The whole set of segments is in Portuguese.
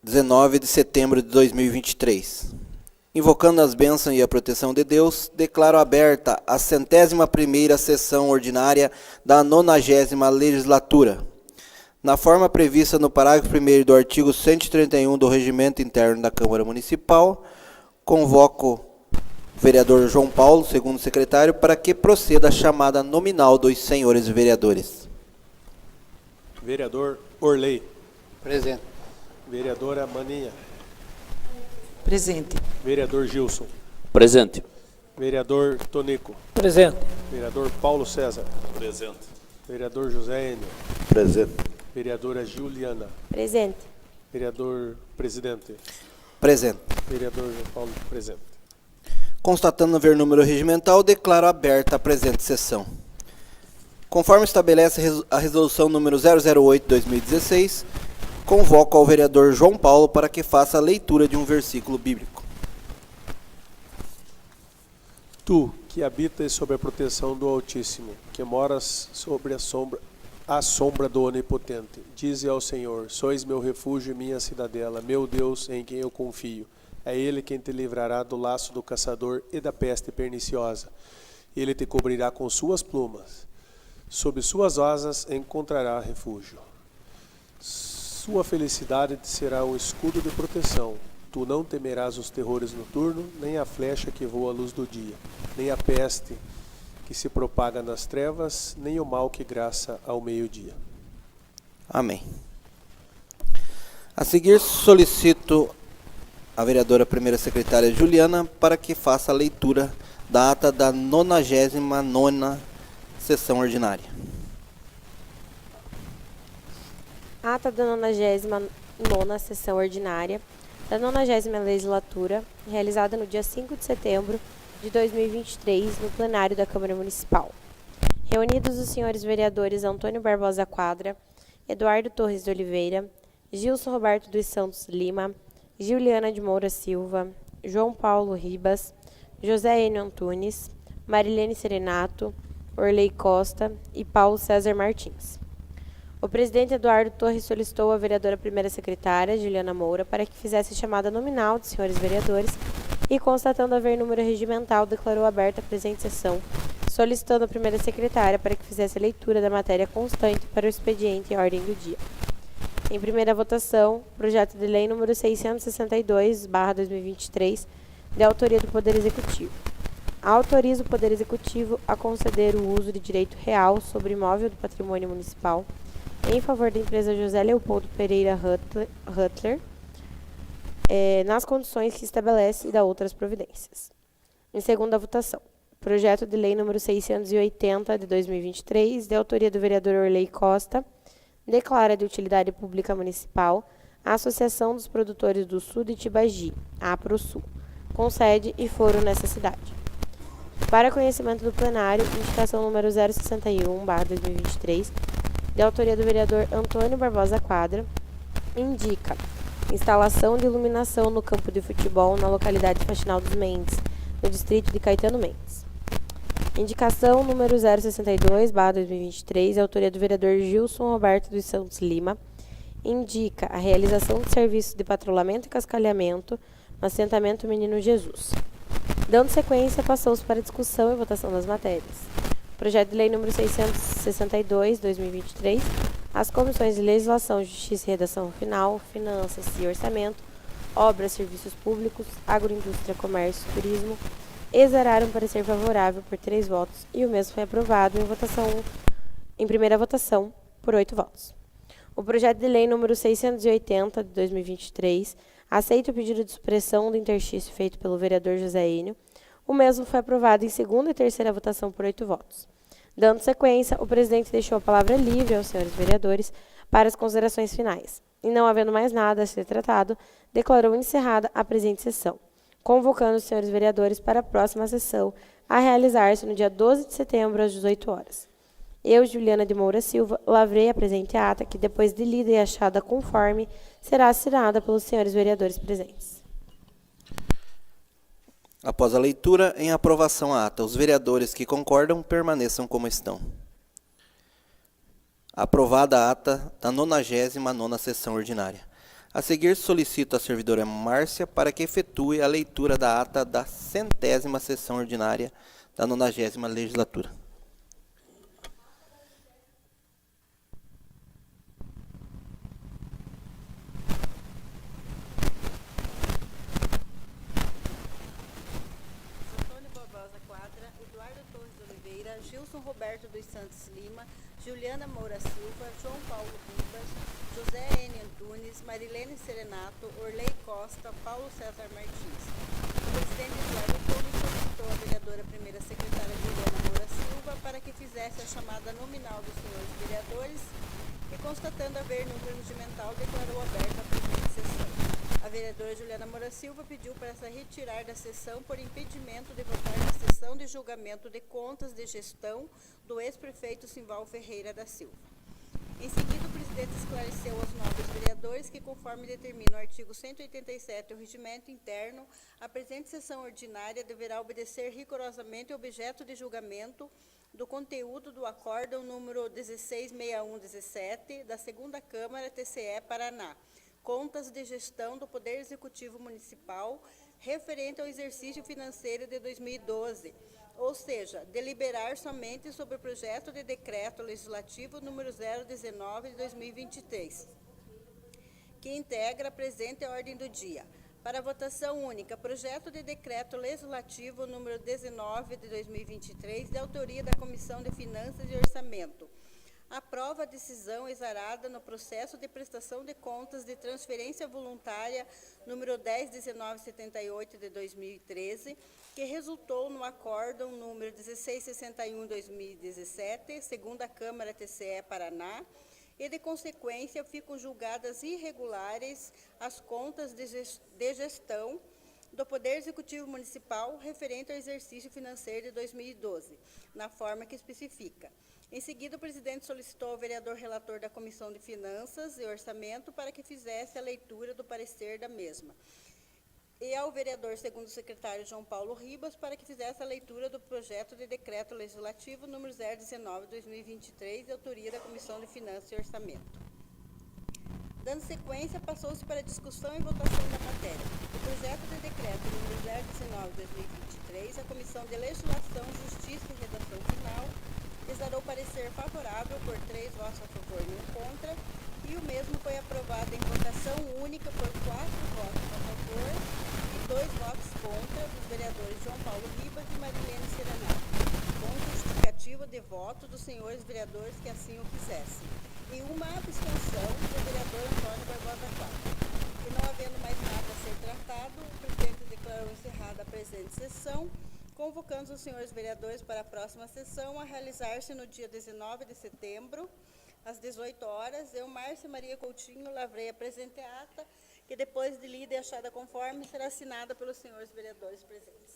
19 de setembro de 2023. Invocando as bênçãos e a proteção de Deus, declaro aberta a 101ª sessão ordinária da 90ª legislatura. Na forma prevista no parágrafo 1º do artigo 131 do Regimento Interno da Câmara Municipal, convoco o vereador João Paulo, segundo secretário, para que proceda a chamada nominal dos senhores vereadores. Vereador Orley. Presente. Vereadora Maninha. Presente. Vereador Gilson. Presente. Vereador Tonico. Presente. Vereador Paulo César. Presente. Vereador José Enio. Presente. Vereadora Juliana. Presente. Vereador Presidente. Presente. Vereador João Paulo. Presente. Constatando haver número regimental, declaro aberta a presente sessão. Conforme estabelece a resolução número 008/2016, convoco ao vereador João Paulo para que faça a leitura de um versículo bíblico. Tu, que habitas sob a proteção do Altíssimo, que moras sobre a sombra do Onipotente, dize ao Senhor: sois meu refúgio e minha cidadela, meu Deus em quem eu confio. É Ele quem te livrará do laço do caçador e da peste perniciosa. Ele te cobrirá com suas plumas. Sob suas asas encontrará refúgio. Sua felicidade te será um escudo de proteção. Tu não temerás os terrores noturnos, nem a flecha que voa à luz do dia, nem a peste que se propaga nas trevas, nem o mal que graça ao meio-dia. Amém. A seguir, solicito a vereadora primeira secretária Juliana para que faça a leitura da ata da 99ª sessão ordinária. Ata da 99ª sessão ordinária da 90ª legislatura, realizada no dia 5 de setembro de 2023, no plenário da Câmara Municipal. Reunidos os senhores vereadores Antônio Barbosa Quadra, Eduardo Torres de Oliveira, Gilson Roberto dos Santos Lima, Juliana de Moura Silva, João Paulo Ribas, José Enio Antunes, Marilene Serenato, Orley Costa e Paulo César Martins. O presidente Eduardo Torres solicitou à vereadora primeira secretária, Juliana Moura, para que fizesse chamada nominal dos senhores vereadores e, constatando haver número regimental, declarou aberta a presente sessão, solicitando à primeira secretária para que fizesse a leitura da matéria constante para o expediente em ordem do dia. Em primeira votação, projeto de lei número 662/2023, de autoria do Poder Executivo. Autoriza o Poder Executivo a conceder o uso de direito real sobre imóvel do patrimônio municipal em favor da empresa José Leopoldo Pereira Huttler, nas condições que estabelece e dá outras providências. Em segunda votação, projeto de lei número 680 de 2023, de autoria do vereador Orley Costa, declara de utilidade pública municipal a Associação dos Produtores do Sul de Tibagi, a APROSUL, com sede e foro nessa cidade. Para conhecimento do plenário, indicação número 061/2023, de autoria do vereador Antônio Barbosa Quadra, indica instalação de iluminação no campo de futebol na localidade Faxinal dos Mendes, no distrito de Caetano Mendes. Indicação número 062/2023, de autoria do vereador Gilson Roberto dos Santos Lima, indica a realização de serviços de patrulhamento e cascalhamento no assentamento Menino Jesus. Dando sequência, passou-se para discussão e votação das matérias. Projeto de lei número 662/2023, as comissões de Legislação, Justiça e Redação Final, Finanças e Orçamento, Obras, Serviços Públicos, Agroindústria, Comércio e Turismo exararam parecer favorável por 3 votos e o mesmo foi aprovado em primeira votação por 8 votos. O projeto de lei número 680/2023 aceita o pedido de supressão do interstício feito pelo vereador José Enio. O mesmo foi aprovado em segunda e terceira votação por 8 votos. Dando sequência, o presidente deixou a palavra livre aos senhores vereadores para as considerações finais. E não havendo mais nada a ser tratado, declarou encerrada a presente sessão, convocando os senhores vereadores para a próxima sessão, a realizar-se no dia 12 de setembro, às 18 horas. Eu, Juliana de Moura Silva, lavrei a presente ata, que depois de lida e achada conforme, será assinada pelos senhores vereadores presentes. Após a leitura, em aprovação à ata, os vereadores que concordam permaneçam como estão. Aprovada a ata da 99ª sessão ordinária. A seguir, solicito a servidora Márcia para que efetue a leitura da ata da 100ª sessão ordinária da 90ª legislatura. Antônio Barbosa Quadra, Eduardo Torres Oliveira, Gilson Roberto dos Santos Lima, Juliana Moura Silva, João Paulo Ribas, José N. Antunes, Marilene Serenato, Orley Costa, Paulo César Martins. O presidente Eduardo Torres solicitou à vereadora primeira secretária Juliana Moura Silva para que fizesse a chamada nominal dos senhores vereadores e, constatando haver número regimental, declarou aberta a presente sessão. A vereadora Juliana Moura Silva pediu para se retirar da sessão por impedimento de votar na sessão de julgamento de contas de gestão do ex-prefeito Simval Ferreira da Silva. Em seguida, o presidente esclareceu aos nobres vereadores que, conforme determina o artigo 187 do Regimento Interno, a presente sessão ordinária deverá obedecer rigorosamente ao objeto de julgamento do conteúdo do acórdão número 166117 da 2ª Câmara TCE Paraná, Contas de Gestão do Poder Executivo Municipal, referente ao exercício financeiro de 2012, ou seja, deliberar somente sobre o projeto de decreto legislativo número 019 de 2023, que integra a presente ordem do dia. Para votação única, projeto de decreto legislativo número 19 de 2023, de autoria da Comissão de Finanças e Orçamento. Aprova a decisão exarada no processo de prestação de contas de transferência voluntária número 10.1978 de 2013, que resultou no acórdão número 1661/2017, 2ª Câmara TCE Paraná, e de consequência ficam julgadas irregulares as contas de gestão do Poder Executivo Municipal referente ao exercício financeiro de 2012, na forma que especifica. Em seguida, o presidente solicitou ao vereador relator da Comissão de Finanças e Orçamento para que fizesse a leitura do parecer da mesma. E ao vereador segundo secretário João Paulo Ribas para que fizesse a leitura do projeto de decreto legislativo número 019/2023, de autoria da Comissão de Finanças e Orçamento. Dando sequência, passou-se para discussão e votação da matéria. O projeto de decreto número 019/2023, a Comissão de Legislação, Justiça e Redação Final exarou parecer favorável por 3 votos a favor e 1 contra, e o mesmo foi aprovado em votação única por 4 votos a favor e 2 votos contra dos vereadores João Paulo Ribas e Marilene Serenato, com justificativa de voto dos senhores vereadores que assim o quisessem, e uma abstenção do vereador Antônio Barbosa Quadra. E não havendo mais nada a ser tratado, o presidente declarou encerrada a presente sessão, convocando os senhores vereadores para a próxima sessão a realizar-se no dia 19 de setembro, às 18 horas. Eu, Márcia Maria Coutinho, lavrei a presente ata, que depois de lida e achada conforme, será assinada pelos senhores vereadores presentes.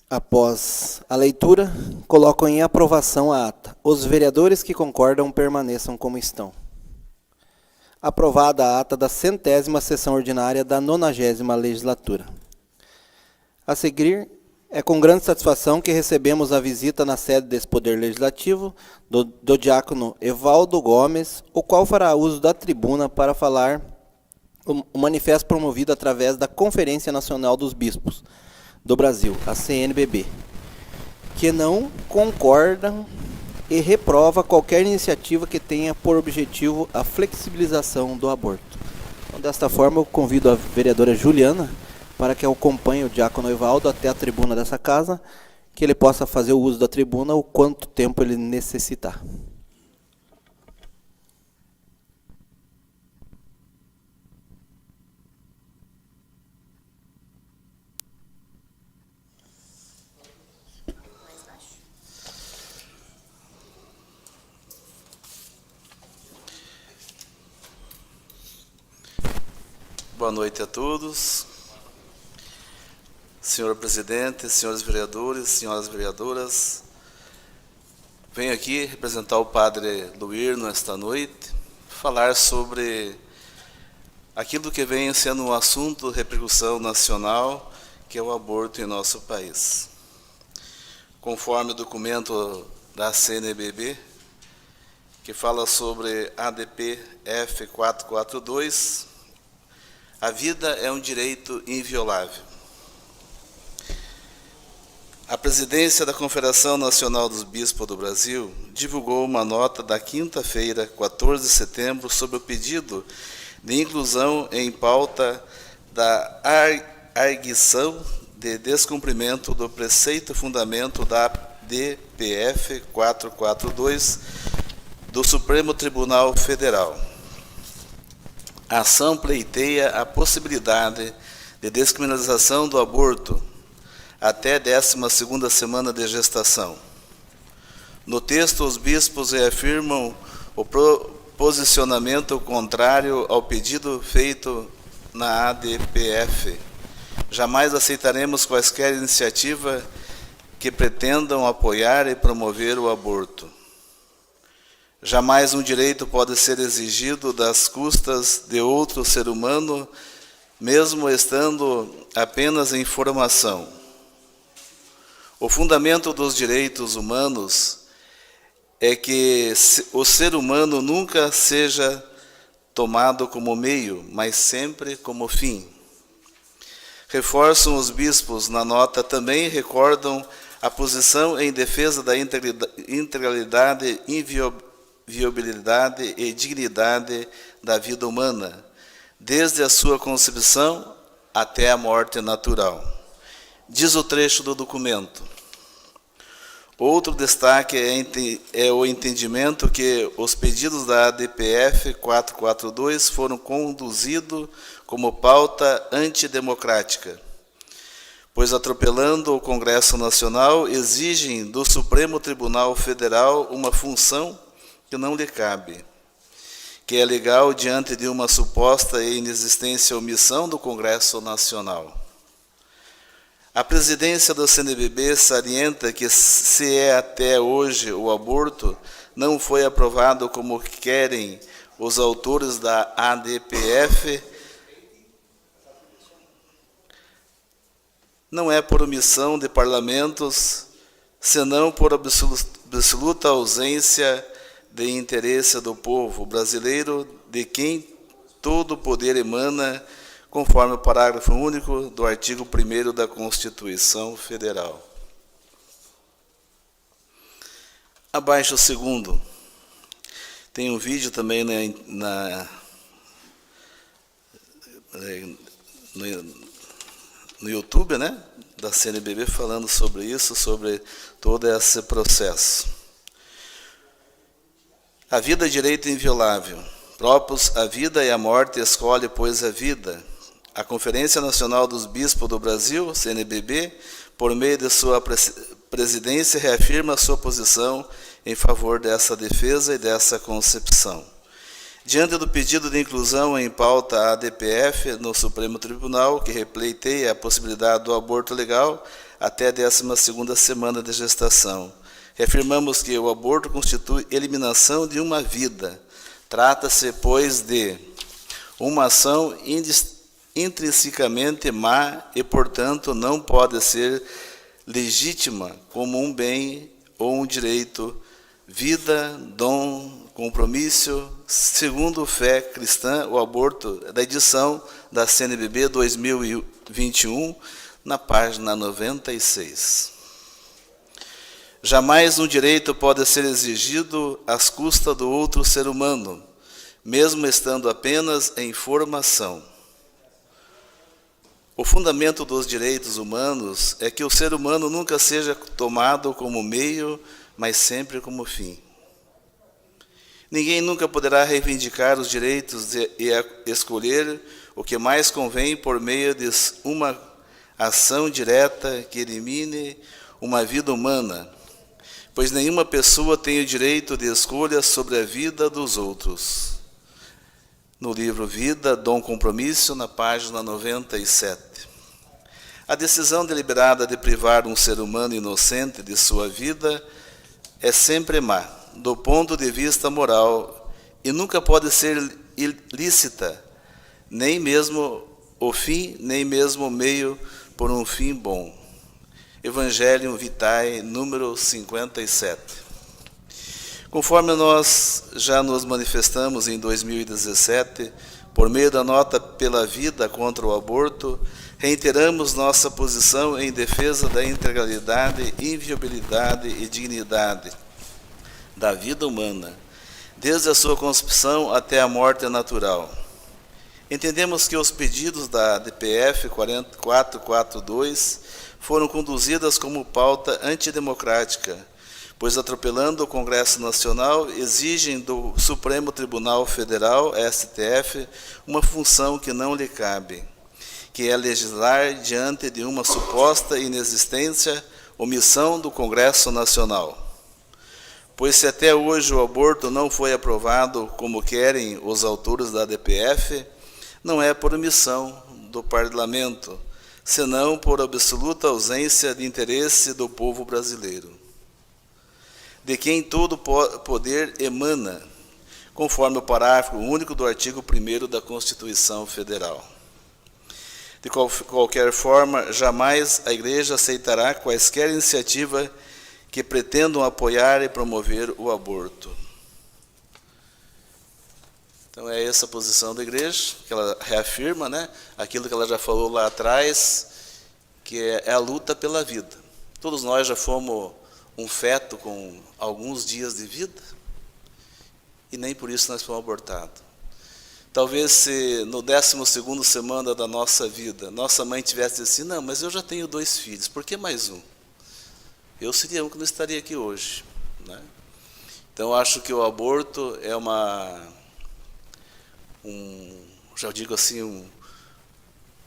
Após a leitura, coloco em aprovação a ata. Os vereadores que concordam permaneçam como estão. Aprovada a ata da 100ª sessão ordinária da 90ª legislatura. A seguir, é com grande satisfação que recebemos a visita na sede desse Poder Legislativo do diácono Evaldo Gomes, o qual fará uso da tribuna para falar o manifesto promovido através da Conferência Nacional dos Bispos do Brasil, a CNBB, que não concordam e reprova qualquer iniciativa que tenha por objetivo a flexibilização do aborto. Então, desta forma, eu convido a vereadora Juliana para que acompanhe o diácono Evaldo até a tribuna dessa casa, que ele possa fazer o uso da tribuna o quanto tempo ele necessitar. Boa noite a todos. Senhor presidente, senhores vereadores, senhoras vereadoras, venho aqui representar o padre Luir nesta noite, falar sobre aquilo que vem sendo um assunto de repercussão nacional, que é o aborto em nosso país. Conforme o documento da CNBB, que fala sobre ADP F442. A vida é um direito inviolável. A presidência da Confederação Nacional dos Bispos do Brasil divulgou uma nota da quinta-feira, 14 de setembro, sobre o pedido de inclusão em pauta da arguição de descumprimento do preceito fundamento da DPF 442 do Supremo Tribunal Federal. A ação pleiteia a possibilidade de descriminalização do aborto até 12ª semana de gestação. No texto, os bispos reafirmam o posicionamento contrário ao pedido feito na ADPF. Jamais aceitaremos quaisquer iniciativa que pretendam apoiar e promover o aborto. Jamais um direito pode ser exigido das custas de outro ser humano, mesmo estando apenas em formação. O fundamento dos direitos humanos é que o ser humano nunca seja tomado como meio, mas sempre como fim. Reforçam os bispos na nota, também recordam a posição em defesa da integralidade, inviolabilidade e dignidade da vida humana, desde a sua concepção até a morte natural. Diz o trecho do documento. Outro destaque é o entendimento que os pedidos da ADPF 442 foram conduzidos como pauta antidemocrática, pois, atropelando o Congresso Nacional, exigem do Supremo Tribunal Federal uma função que não lhe cabe, que é legal diante de uma suposta e inexistência omissão do Congresso Nacional. A presidência do CNBB salienta que, se é até hoje o aborto não foi aprovado como querem os autores da ADPF, não é por omissão de parlamentos, senão por absoluta ausência de interesse do povo brasileiro, de quem todo o poder emana, conforme o parágrafo único do artigo 1º da Constituição Federal. Abaixo o segundo. Tem um vídeo também no YouTube, né, da CNBB, falando sobre isso, sobre todo esse processo. A vida é direito inviolável. Próprios a vida e a morte, escolhe, pois, a vida. A Conferência Nacional dos Bispos do Brasil, CNBB, por meio de sua presidência, reafirma sua posição em favor dessa defesa e dessa concepção. Diante do pedido de inclusão em pauta ADPF no Supremo Tribunal, que repleiteia a possibilidade do aborto legal até a 12ª semana de gestação, reafirmamos que o aborto constitui eliminação de uma vida. Trata-se, pois, de uma ação intrinsecamente má e, portanto, não pode ser legítima como um bem ou um direito, vida, dom, compromisso, segundo fé cristã, o aborto, da edição da CNBB 2021, na página 96. Jamais um direito pode ser exigido às custas do outro ser humano, mesmo estando apenas em formação. O fundamento dos direitos humanos é que o ser humano nunca seja tomado como meio, mas sempre como fim. Ninguém nunca poderá reivindicar os direitos e escolher o que mais convém por meio de uma ação direta que elimine uma vida humana, pois nenhuma pessoa tem o direito de escolha sobre a vida dos outros. No livro Vida, Dom, Compromisso, na página 97. A decisão deliberada de privar um ser humano inocente de sua vida é sempre má, do ponto de vista moral, e nunca pode ser ilícita, nem mesmo o fim, nem mesmo o meio por um fim bom. Evangelium Vitae, número 57. Conforme nós já nos manifestamos em 2017, por meio da nota pela vida contra o aborto, reiteramos nossa posição em defesa da integralidade, inviolabilidade e dignidade da vida humana, desde a sua concepção até a morte natural. Entendemos que os pedidos da DPF 4442 foram conduzidas como pauta antidemocrática, pois, atropelando o Congresso Nacional, exigem do Supremo Tribunal Federal, STF, uma função que não lhe cabe, que é legislar diante de uma suposta inexistência, omissão do Congresso Nacional. Pois se até hoje o aborto não foi aprovado como querem os autores da DPF, não é por omissão do Parlamento, senão por absoluta ausência de interesse do povo brasileiro, de quem todo poder emana, conforme o parágrafo único do artigo 1º da Constituição Federal. De qualquer forma, jamais a Igreja aceitará quaisquer iniciativa que pretendam apoiar e promover o aborto. Então é essa a posição da Igreja, que ela reafirma, né, aquilo que ela já falou lá atrás, que é a luta pela vida. Todos nós já fomos um feto com alguns dias de vida, e nem por isso nós fomos abortados. Talvez se no 12º semana da nossa vida, nossa mãe tivesse assim, não, mas eu já tenho 2 filhos, por que mais um? Eu seria um que não estaria aqui hoje, né? Então, acho que o aborto é já digo assim, um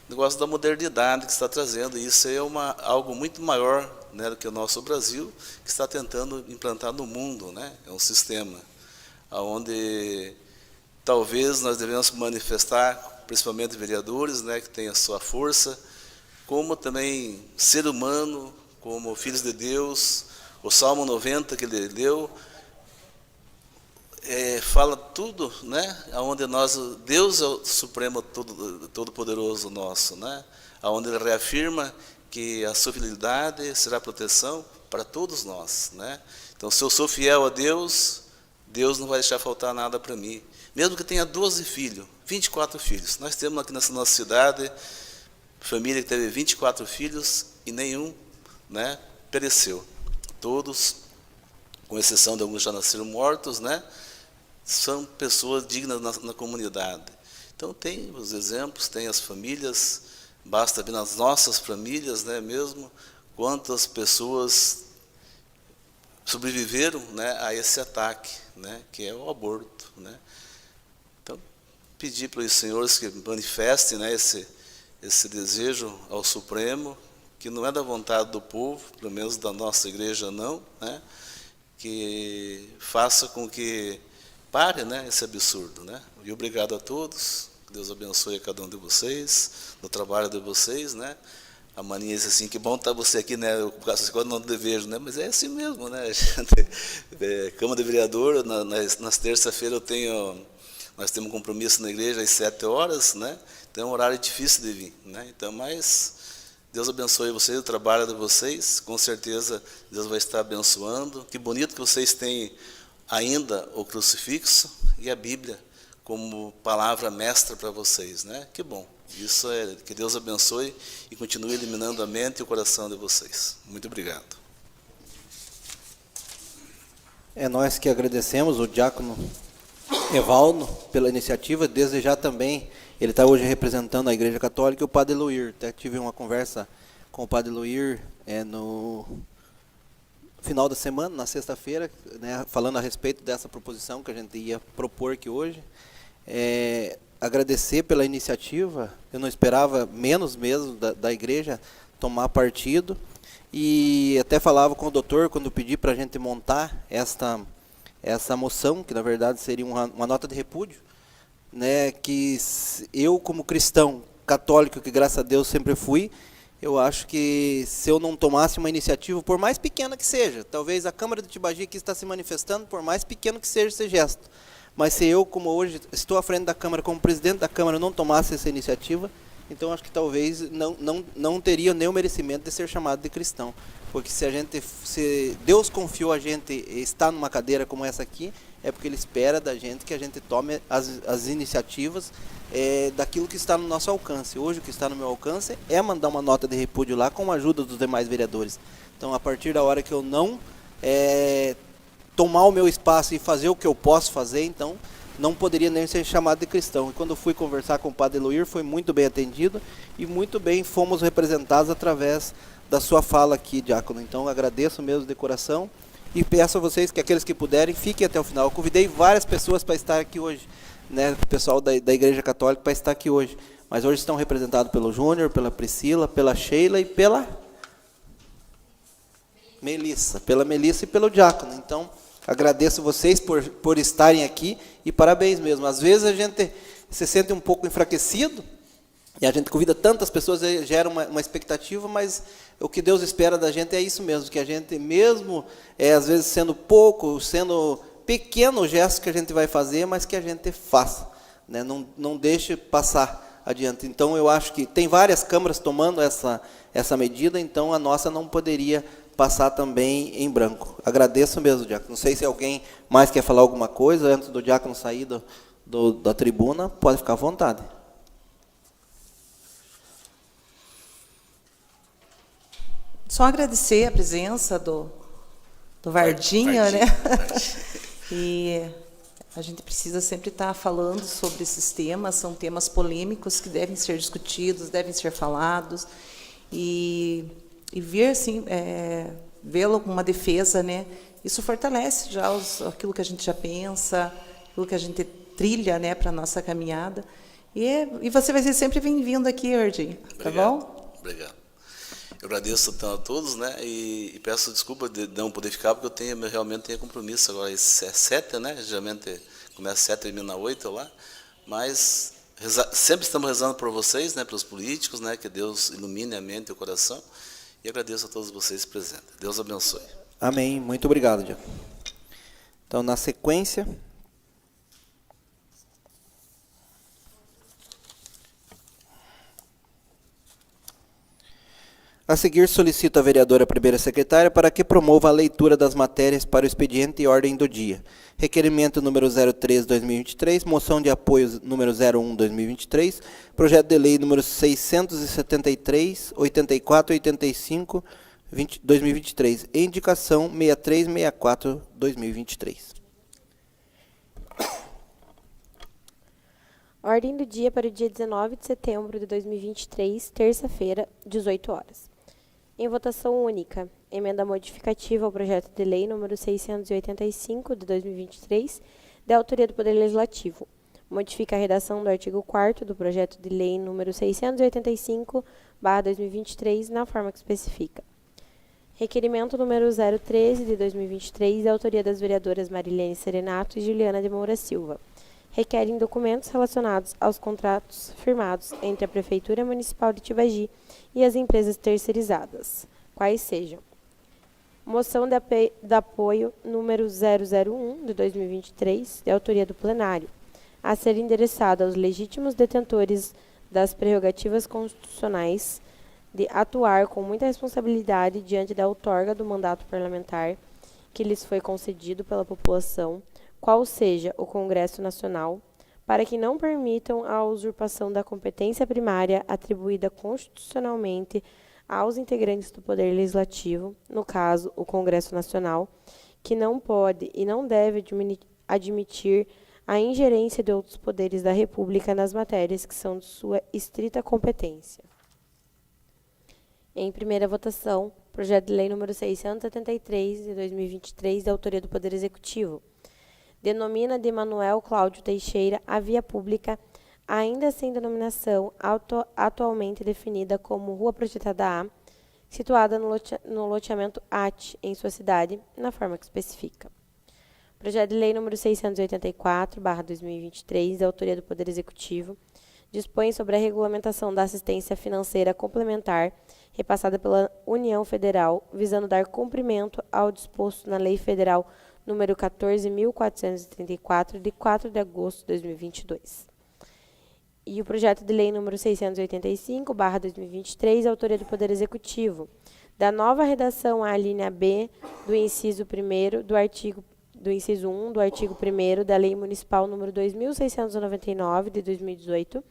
negócio da modernidade que está trazendo, e isso é algo muito maior, né, do que o nosso Brasil, que está tentando implantar no mundo, né? É um sistema onde talvez nós devemos manifestar, principalmente vereadores, né, que têm a sua força, como também ser humano, como filhos de Deus. O Salmo 90 que ele leu fala tudo, né? Aonde Deus é o Supremo Todo-Poderoso nosso, né? Aonde ele reafirma que a sua fidelidade será proteção para todos nós, né? Então, se eu sou fiel a Deus, Deus não vai deixar faltar nada para mim. Mesmo que tenha 12 filhos, 24 filhos. Nós temos aqui nessa nossa cidade, família que teve 24 filhos e nenhum, né, pereceu. Todos, com exceção de alguns já nasceram mortos, né, são pessoas dignas na comunidade. Então, tem os exemplos, tem as famílias, basta ver nas nossas famílias, né, mesmo, quantas pessoas sobreviveram, né, a esse ataque, né, que é o aborto, né. Então, pedir para os senhores que manifestem, né, esse desejo ao Supremo, que não é da vontade do povo, pelo menos da nossa igreja não, né, que faça com que pare, né, esse absurdo, né. E obrigado a todos, que Deus abençoe a cada um de vocês, no trabalho de vocês, né. A mania diz assim, que bom estar você aqui, né, quando não te vejo, né, mas é assim mesmo, né, Câmara de Vereador, nas terça-feiras nós temos um compromisso na igreja às 7 horas, né, então é um horário difícil de vir, né, então, mas Deus abençoe vocês, o trabalho de vocês, com certeza Deus vai estar abençoando. Que bonito que vocês têm ainda o crucifixo e a Bíblia como palavra mestra para vocês, né? Que bom. Isso que Deus abençoe e continue iluminando a mente e o coração de vocês. Muito obrigado. É nós que agradecemos o diácono Evaldo pela iniciativa, desde já também, ele está hoje representando a Igreja Católica e o Padre Luir. Até tive uma conversa com o Padre Luir no final da semana, na sexta-feira, né, falando a respeito dessa proposição que a gente ia propor aqui hoje. Agradecer pela iniciativa, eu não esperava menos mesmo da Igreja tomar partido, e até falava com o doutor quando pedi para a gente montar essa moção, que na verdade seria uma nota de repúdio, né, que eu, como cristão católico, que graças a Deus sempre fui, eu acho que se eu não tomasse uma iniciativa, por mais pequena que seja, talvez a Câmara de Tibagi que está se manifestando, por mais pequeno que seja esse gesto, mas se eu, como hoje estou à frente da Câmara, como presidente da Câmara, não tomasse essa iniciativa, então acho que talvez não teria nem o merecimento de ser chamado de cristão. Porque se Deus confiou a gente estar numa cadeira como essa aqui, é porque Ele espera da gente que a gente tome as iniciativas daquilo que está no nosso alcance. Hoje o que está no meu alcance é mandar uma nota de repúdio lá com a ajuda dos demais vereadores. Então, a partir da hora que eu não tomar o meu espaço e fazer o que eu posso fazer, então não poderia nem ser chamado de cristão. E quando eu fui conversar com o padre Luir, foi muito bem atendido e muito bem fomos representados através da sua fala aqui, diácono. Então, agradeço mesmo de coração e peço a vocês que aqueles que puderem, fiquem até o final. Eu convidei várias pessoas para estar aqui hoje, né, o pessoal da Igreja Católica para estar aqui hoje. Mas hoje estão representados pelo Júnior, pela Priscila, pela Sheila e pela Melissa e pelo diácono. Então, agradeço vocês por estarem aqui e parabéns mesmo. Às vezes a gente se sente um pouco enfraquecido e a gente convida tantas pessoas, gera uma expectativa, mas o que Deus espera da gente é isso mesmo, que a gente mesmo, às vezes sendo pouco, sendo pequeno o gesto que a gente vai fazer, mas que a gente faça, né? Não deixe passar adiante. Então eu acho que tem várias câmaras tomando essa medida, então a nossa não poderia passar também em branco. Agradeço mesmo, diácono. Não sei se alguém mais quer falar alguma coisa antes do diácono sair da tribuna, pode ficar à vontade. Só agradecer a presença do Vardinha, né? E a gente precisa sempre estar falando sobre esses temas, são temas polêmicos que devem ser discutidos, devem ser falados, e ver, assim, vê-lo como uma defesa, né? Isso fortalece já aquilo que a gente já pensa, aquilo que a gente trilha, né, para a nossa caminhada. E você vai ser sempre bem-vindo aqui, Vardinha, tá bom? Obrigado. Eu agradeço a todos, né, e peço desculpa de não poder ficar, porque eu realmente tenho compromisso agora, é 7, né, geralmente começa 7 e termina 8 lá, mas sempre estamos rezando por vocês, né, pelos políticos, né, que Deus ilumine a mente e o coração, e agradeço a todos vocês presentes. Deus abençoe. Amém, muito obrigado, diácono. Então, na sequência... A seguir, solicito a vereadora primeira secretária para que promova a leitura das matérias para o expediente e ordem do dia. Requerimento número 03/2023, moção de apoio número 01/2023, projeto de lei número 673, 84 e 85, 2023, e indicação 6364/2023. Ordem do dia para o dia 19 de setembro de 2023, terça-feira, 18 horas. Em votação única, emenda modificativa ao projeto de lei número 685 de 2023, de autoria do Poder Legislativo. Modifica a redação do artigo 4º do projeto de lei número 685/2023, na forma que especifica. Requerimento número 013 de 2023, de autoria das vereadoras Marilene Serenato e Juliana de Moura Silva. Requerem documentos relacionados aos contratos firmados entre a Prefeitura Municipal de Tibagi e as empresas terceirizadas, quais sejam: moção de apoio número 001 de 2023, de autoria do plenário, a ser endereçada aos legítimos detentores das prerrogativas constitucionais de atuar com muita responsabilidade diante da outorga do mandato parlamentar que lhes foi concedido pela população, qual seja o Congresso Nacional, para que não permitam a usurpação da competência primária atribuída constitucionalmente aos integrantes do Poder Legislativo, no caso, o Congresso Nacional, que não pode e não deve admitir a ingerência de outros poderes da República nas matérias que são de sua estrita competência. Em primeira votação, projeto de lei número 673, de 2023, da autoria do Poder Executivo. Denomina de Manuel Cláudio Teixeira a via pública, ainda sem denominação, atualmente definida como Rua Projetada A, situada no loteamento AT, em sua cidade, na forma que especifica. Projeto de lei número 684/2023, da autoria do Poder Executivo, dispõe sobre a regulamentação da assistência financeira complementar repassada pela União Federal, visando dar cumprimento ao disposto na Lei Federal número 14.434, de 4 de agosto de 2022. E o projeto de lei número 685/2023, autoria do Poder Executivo, da nova redação à linha B do inciso 1º do inciso 1 do artigo 1º da Lei Municipal número 2699 de 2018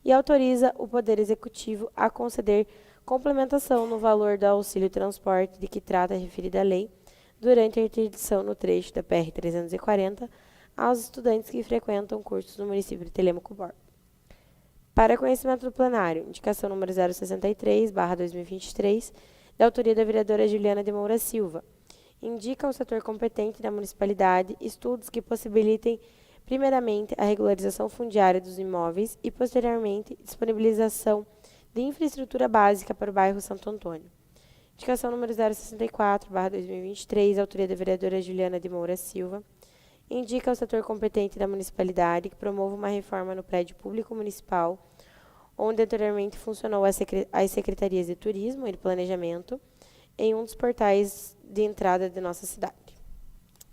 e autoriza o Poder Executivo a conceder complementação no valor do auxílio transporte de que trata a referida lei durante a interdição no trecho da PR 340 aos estudantes que frequentam cursos no município de Telêmaco Borba. Para conhecimento do plenário, indicação número 063/2023, da autoria da vereadora Juliana de Moura Silva. Indica ao setor competente da municipalidade estudos que possibilitem, primeiramente, a regularização fundiária dos imóveis e, posteriormente, disponibilização de infraestrutura básica para o bairro Santo Antônio. Indicação número 064/2023, autoria da vereadora Juliana de Moura Silva. Indica ao setor competente da municipalidade que promova uma reforma no prédio público municipal, onde anteriormente funcionou as secretarias de turismo e de planejamento, em um dos portais de entrada de nossa cidade.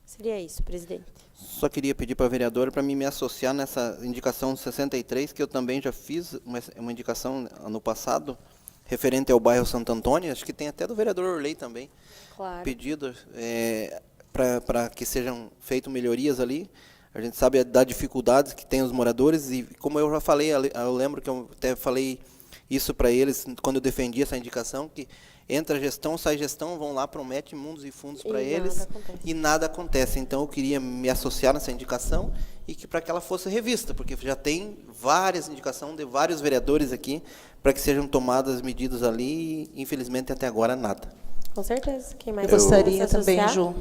Seria isso, presidente. Só queria pedir para a vereadora para me associar nessa indicação 63, que eu também já fiz uma indicação no passado, referente ao bairro Santo Antônio, acho que tem até do vereador Orley também, Claro. pedido para que sejam feitas melhorias ali. A gente sabe das dificuldades que tem os moradores e, como eu já falei, eu lembro que eu até falei isso para eles quando eu defendi essa indicação, que entra gestão, sai gestão, vão lá, promete mundos e fundos para eles e nada acontece. Então eu queria me associar nessa indicação e que para que ela fosse revista, porque já tem várias indicações de vários vereadores aqui para que sejam tomadas medidas ali e infelizmente até agora nada. Com certeza. Quem mais Eu gostaria quer se também, associar? Ju.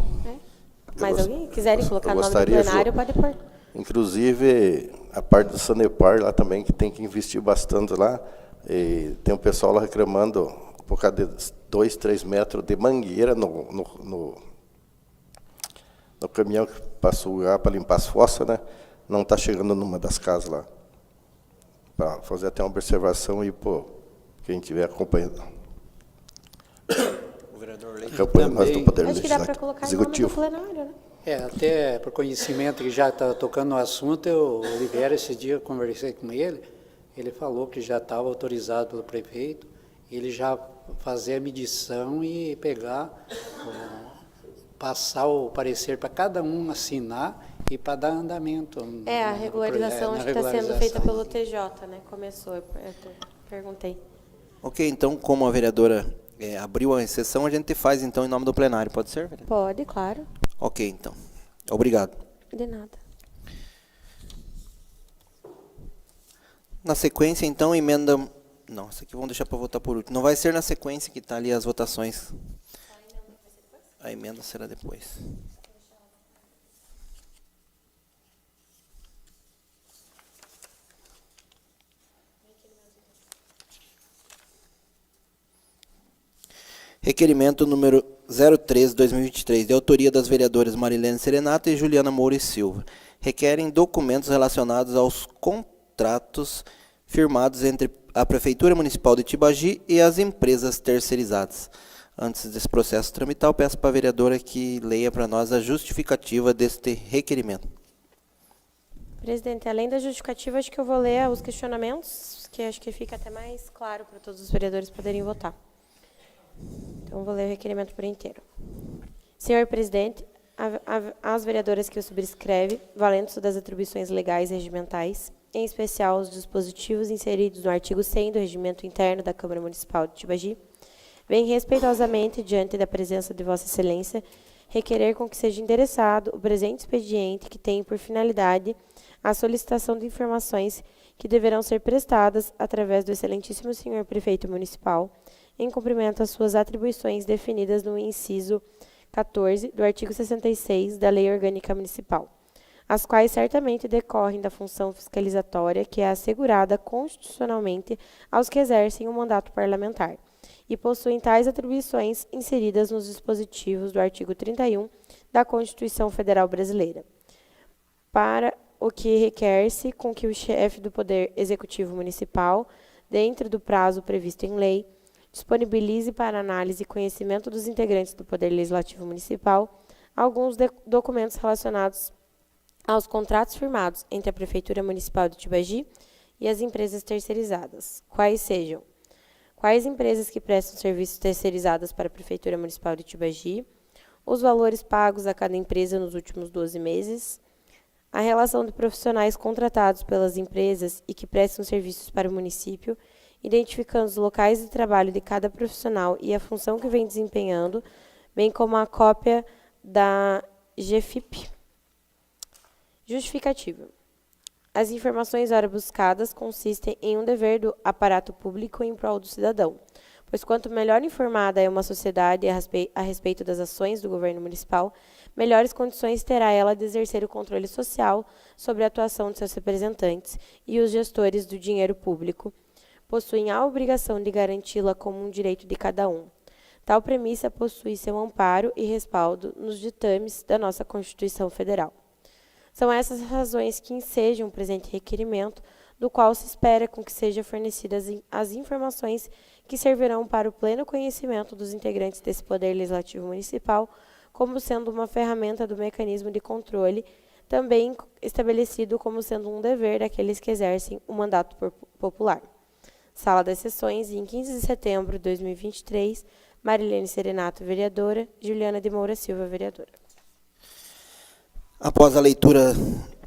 Mais alguém? Quiserem colocar eu nome no gostaria, plenário, Ju. pode pôr. Inclusive, a parte do Sanepar lá também, que tem que investir bastante lá. E tem um pessoal lá reclamando por causa de 2, 3 metros de mangueira no caminhão que passou para limpar as fossas, né? Não está chegando numa das casas lá. Para fazer até uma observação aí, pô, quem estiver acompanhando. O vereador Orley. Acompanhando nós do Poder Acho que dá para colocar nome no Executivo. plenário, né? Até por conhecimento que já está tocando no assunto, o Oliveira, esse dia eu conversei com ele falou que já estava autorizado pelo prefeito, ele já fazer a medição e pegar, passar o parecer para cada um assinar e para dar andamento. A regularização acho que está sendo feita pelo TJ, né? Começou, eu perguntei. Ok, então, como a vereadora abriu a sessão, a gente faz então em nome do plenário, pode ser, vereador? Pode, claro. Ok, então. Obrigado. De nada. Na sequência, então, emenda... Não, essa aqui vamos deixar para votar por último. Não vai ser na sequência que está ali as votações. A emenda será depois. Requerimento número 03/2023, de autoria das vereadoras Marilene Serenato e Juliana Moura e Silva. Requerem documentos relacionados aos contratos firmados entre a Prefeitura Municipal de Tibagi e as empresas terceirizadas. Antes desse processo tramitar, eu peço para a vereadora que leia para nós a justificativa deste requerimento. Presidente, além da justificativa, acho que eu vou ler os questionamentos, que acho que fica até mais claro para todos os vereadores poderem votar. Então, vou ler o requerimento por inteiro. Senhor presidente, às vereadoras que o subscreve, valendo-se das atribuições legais e regimentais, em especial os dispositivos inseridos no artigo 100 do Regimento Interno da Câmara Municipal de Tibagi, vem respeitosamente, diante da presença de Vossa Excelência, requerer com que seja endereçado o presente expediente que tem por finalidade a solicitação de informações que deverão ser prestadas através do excelentíssimo senhor prefeito municipal, em cumprimento às suas atribuições definidas no inciso 14 do artigo 66 da Lei Orgânica Municipal, as quais certamente decorrem da função fiscalizatória que é assegurada constitucionalmente aos que exercem o mandato parlamentar, e possuem tais atribuições inseridas nos dispositivos do artigo 31 da Constituição Federal Brasileira. Para o que requer-se com que o chefe do Poder Executivo Municipal, dentro do prazo previsto em lei, disponibilize para análise e conhecimento dos integrantes do Poder Legislativo Municipal alguns documentos relacionados aos contratos firmados entre a Prefeitura Municipal de Tibagi e as empresas terceirizadas, quais sejam: quais empresas que prestam serviços terceirizados para a Prefeitura Municipal de Tibagi, os valores pagos a cada empresa nos últimos 12 meses, a relação de profissionais contratados pelas empresas e que prestam serviços para o município, identificando os locais de trabalho de cada profissional e a função que vem desempenhando, bem como a cópia da GFIP. Justificativa. As informações ora buscadas consistem em um dever do aparato público em prol do cidadão, pois quanto melhor informada é uma sociedade a respeito das ações do governo municipal, melhores condições terá ela de exercer o controle social sobre a atuação de seus representantes, e os gestores do dinheiro público possuem a obrigação de garanti-la como um direito de cada um. Tal premissa possui seu amparo e respaldo nos ditames da nossa Constituição Federal. São essas razões que ensejam o presente requerimento, do qual se espera com que sejam fornecidas as informações que servirão para o pleno conhecimento dos integrantes desse Poder Legislativo Municipal, como sendo uma ferramenta do mecanismo de controle, também estabelecido como sendo um dever daqueles que exercem o mandato popular. Sala das Sessões, em 15 de setembro de 2023, Marilene Serenato, vereadora, Juliana de Moura Silva, vereadora. Após a leitura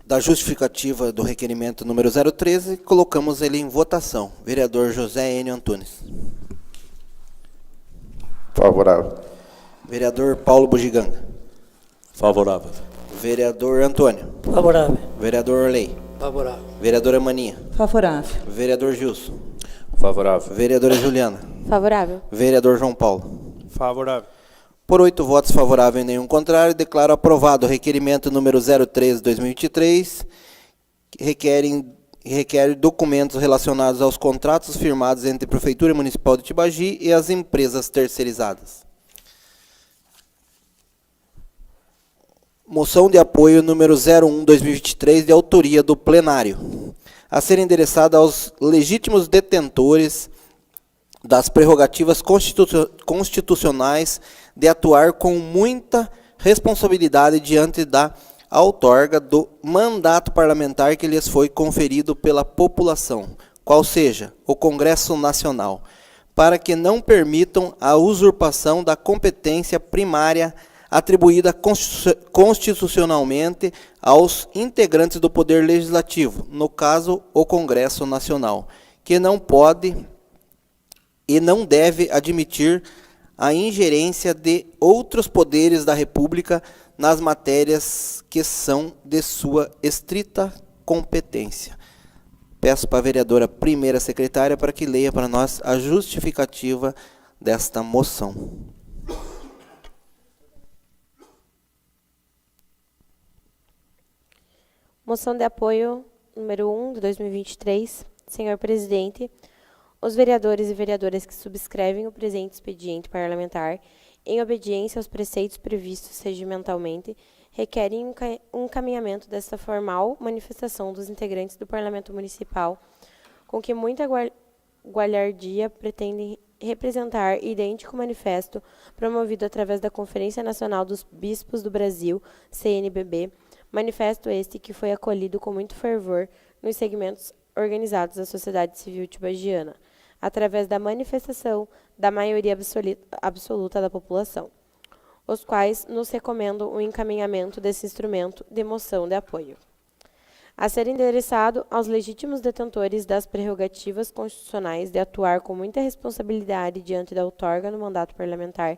da justificativa do requerimento número 013, colocamos ele em votação. Vereador José Enio Antunes. Favorável. Vereador Paulo Bugiganga. Favorável. Vereador Antônio. Favorável. Vereador Orley. Favorável. Vereadora Maninha. Favorável. Vereador Gilson. Favorável. Vereadora Juliana. Favorável. Vereador João Paulo. Favorável. Por 8 votos favoráveis e nenhum contrário, declaro aprovado o requerimento número 013/2023, que requer documentos relacionados aos contratos firmados entre a Prefeitura Municipal de Tibagi e as empresas terceirizadas. Moção de apoio número 01/2023, de autoria do plenário, a ser endereçada aos legítimos detentores das prerrogativas constitucionais de atuar com muita responsabilidade diante da outorga do mandato parlamentar que lhes foi conferido pela população, qual seja o Congresso Nacional, para que não permitam a usurpação da competência primária atribuída constitucionalmente aos integrantes do Poder Legislativo, no caso, o Congresso Nacional, que não pode e não deve admitir a ingerência de outros poderes da República nas matérias que são de sua estrita competência. Peço para a vereadora primeira secretária para que leia para nós a justificativa desta moção. Moção de apoio número 1 de 2023. Senhor presidente, os vereadores e vereadoras que subscrevem o presente expediente parlamentar, em obediência aos preceitos previstos regimentalmente, requerem um encaminhamento desta formal manifestação dos integrantes do Parlamento Municipal, com que muita galhardia pretendem representar idêntico manifesto promovido através da Conferência Nacional dos Bispos do Brasil, CNBB, manifesto este que foi acolhido com muito fervor nos segmentos organizados da sociedade civil tibagiana, através da manifestação da maioria absoluta da população, os quais nos recomendam o encaminhamento desse instrumento de moção de apoio, a ser endereçado aos legítimos detentores das prerrogativas constitucionais de atuar com muita responsabilidade diante da outorga no mandato parlamentar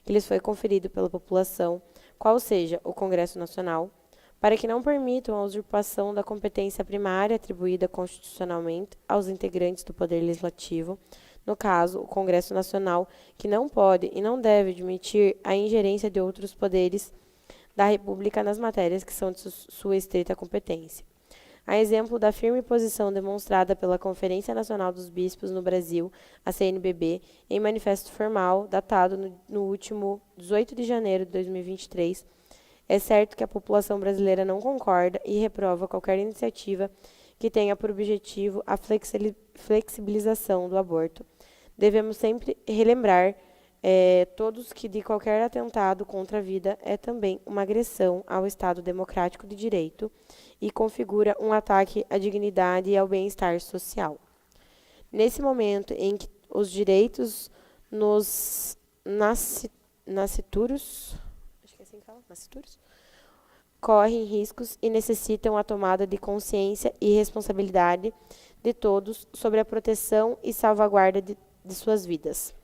que lhes foi conferido pela população, qual seja o Congresso Nacional, para que não permitam a usurpação da competência primária atribuída constitucionalmente aos integrantes do Poder Legislativo, no caso, o Congresso Nacional, que não pode e não deve admitir a ingerência de outros poderes da República nas matérias que são de sua estrita competência. A exemplo da firme posição demonstrada pela Conferência Nacional dos Bispos no Brasil, a CNBB, em manifesto formal, datado no último 18 de janeiro de 2023, é certo que a população brasileira não concorda e reprova qualquer iniciativa que tenha por objetivo a flexibilização do aborto. Devemos sempre relembrar todos que de qualquer atentado contra a vida é também uma agressão ao Estado democrático de direito e configura um ataque à dignidade e ao bem-estar social. Nesse momento em que os direitos nos nascituros, acho que é assim que fala, nascituros, correm riscos e necessitam a tomada de consciência e responsabilidade de todos sobre a proteção e salvaguarda de suas vidas.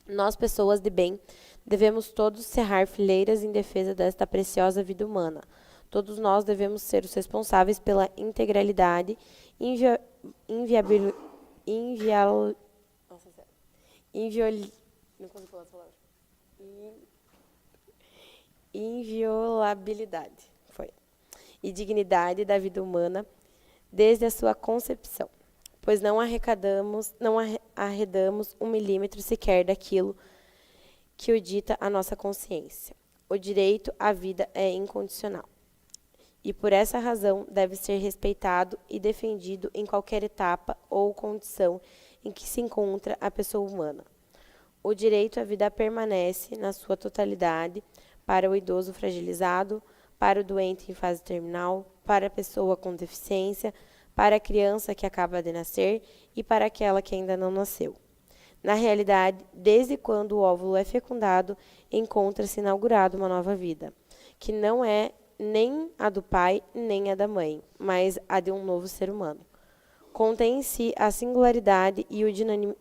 Nós, pessoas de bem, devemos todos cerrar fileiras em defesa desta preciosa vida humana. Todos nós devemos ser os responsáveis pela integralidade, inviolabilidade e dignidade da vida humana desde a sua concepção, pois não arredamos 1 milímetro sequer daquilo que o dita a nossa consciência. O direito à vida é incondicional e, por essa razão, deve ser respeitado e defendido em qualquer etapa ou condição em que se encontra a pessoa humana. O direito à vida permanece, na sua totalidade, para o idoso fragilizado, para o doente em fase terminal, para a pessoa com deficiência, para a criança que acaba de nascer e para aquela que ainda não nasceu. Na realidade, desde quando o óvulo é fecundado, encontra-se inaugurada uma nova vida, que não é nem a do pai nem a da mãe, mas a de um novo ser humano. Contém em si a singularidade e o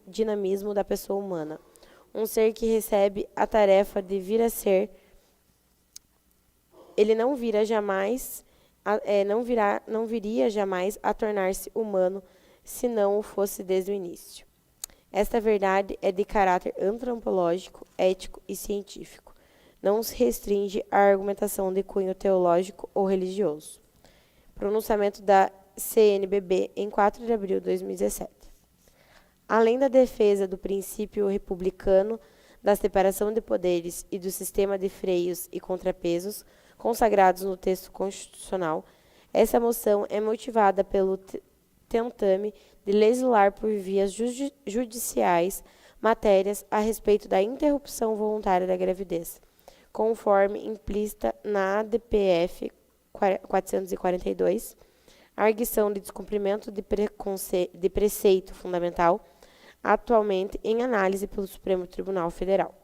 dinamismo da pessoa humana, um ser que recebe a tarefa de vir a ser. Ele não viria jamais a tornar-se humano se não o fosse desde o início. Esta verdade é de caráter antropológico, ético e científico. Não se restringe à argumentação de cunho teológico ou religioso. Pronunciamento da CNBB em 4 de abril de 2017. Além da defesa do princípio republicano, da separação de poderes e do sistema de freios e contrapesos consagrados no texto constitucional, essa moção é motivada pelo tentame de legislar por vias judiciais matérias a respeito da interrupção voluntária da gravidez, conforme implícita na ADPF 442, arguição de descumprimento de preceito fundamental, atualmente em análise pelo Supremo Tribunal Federal.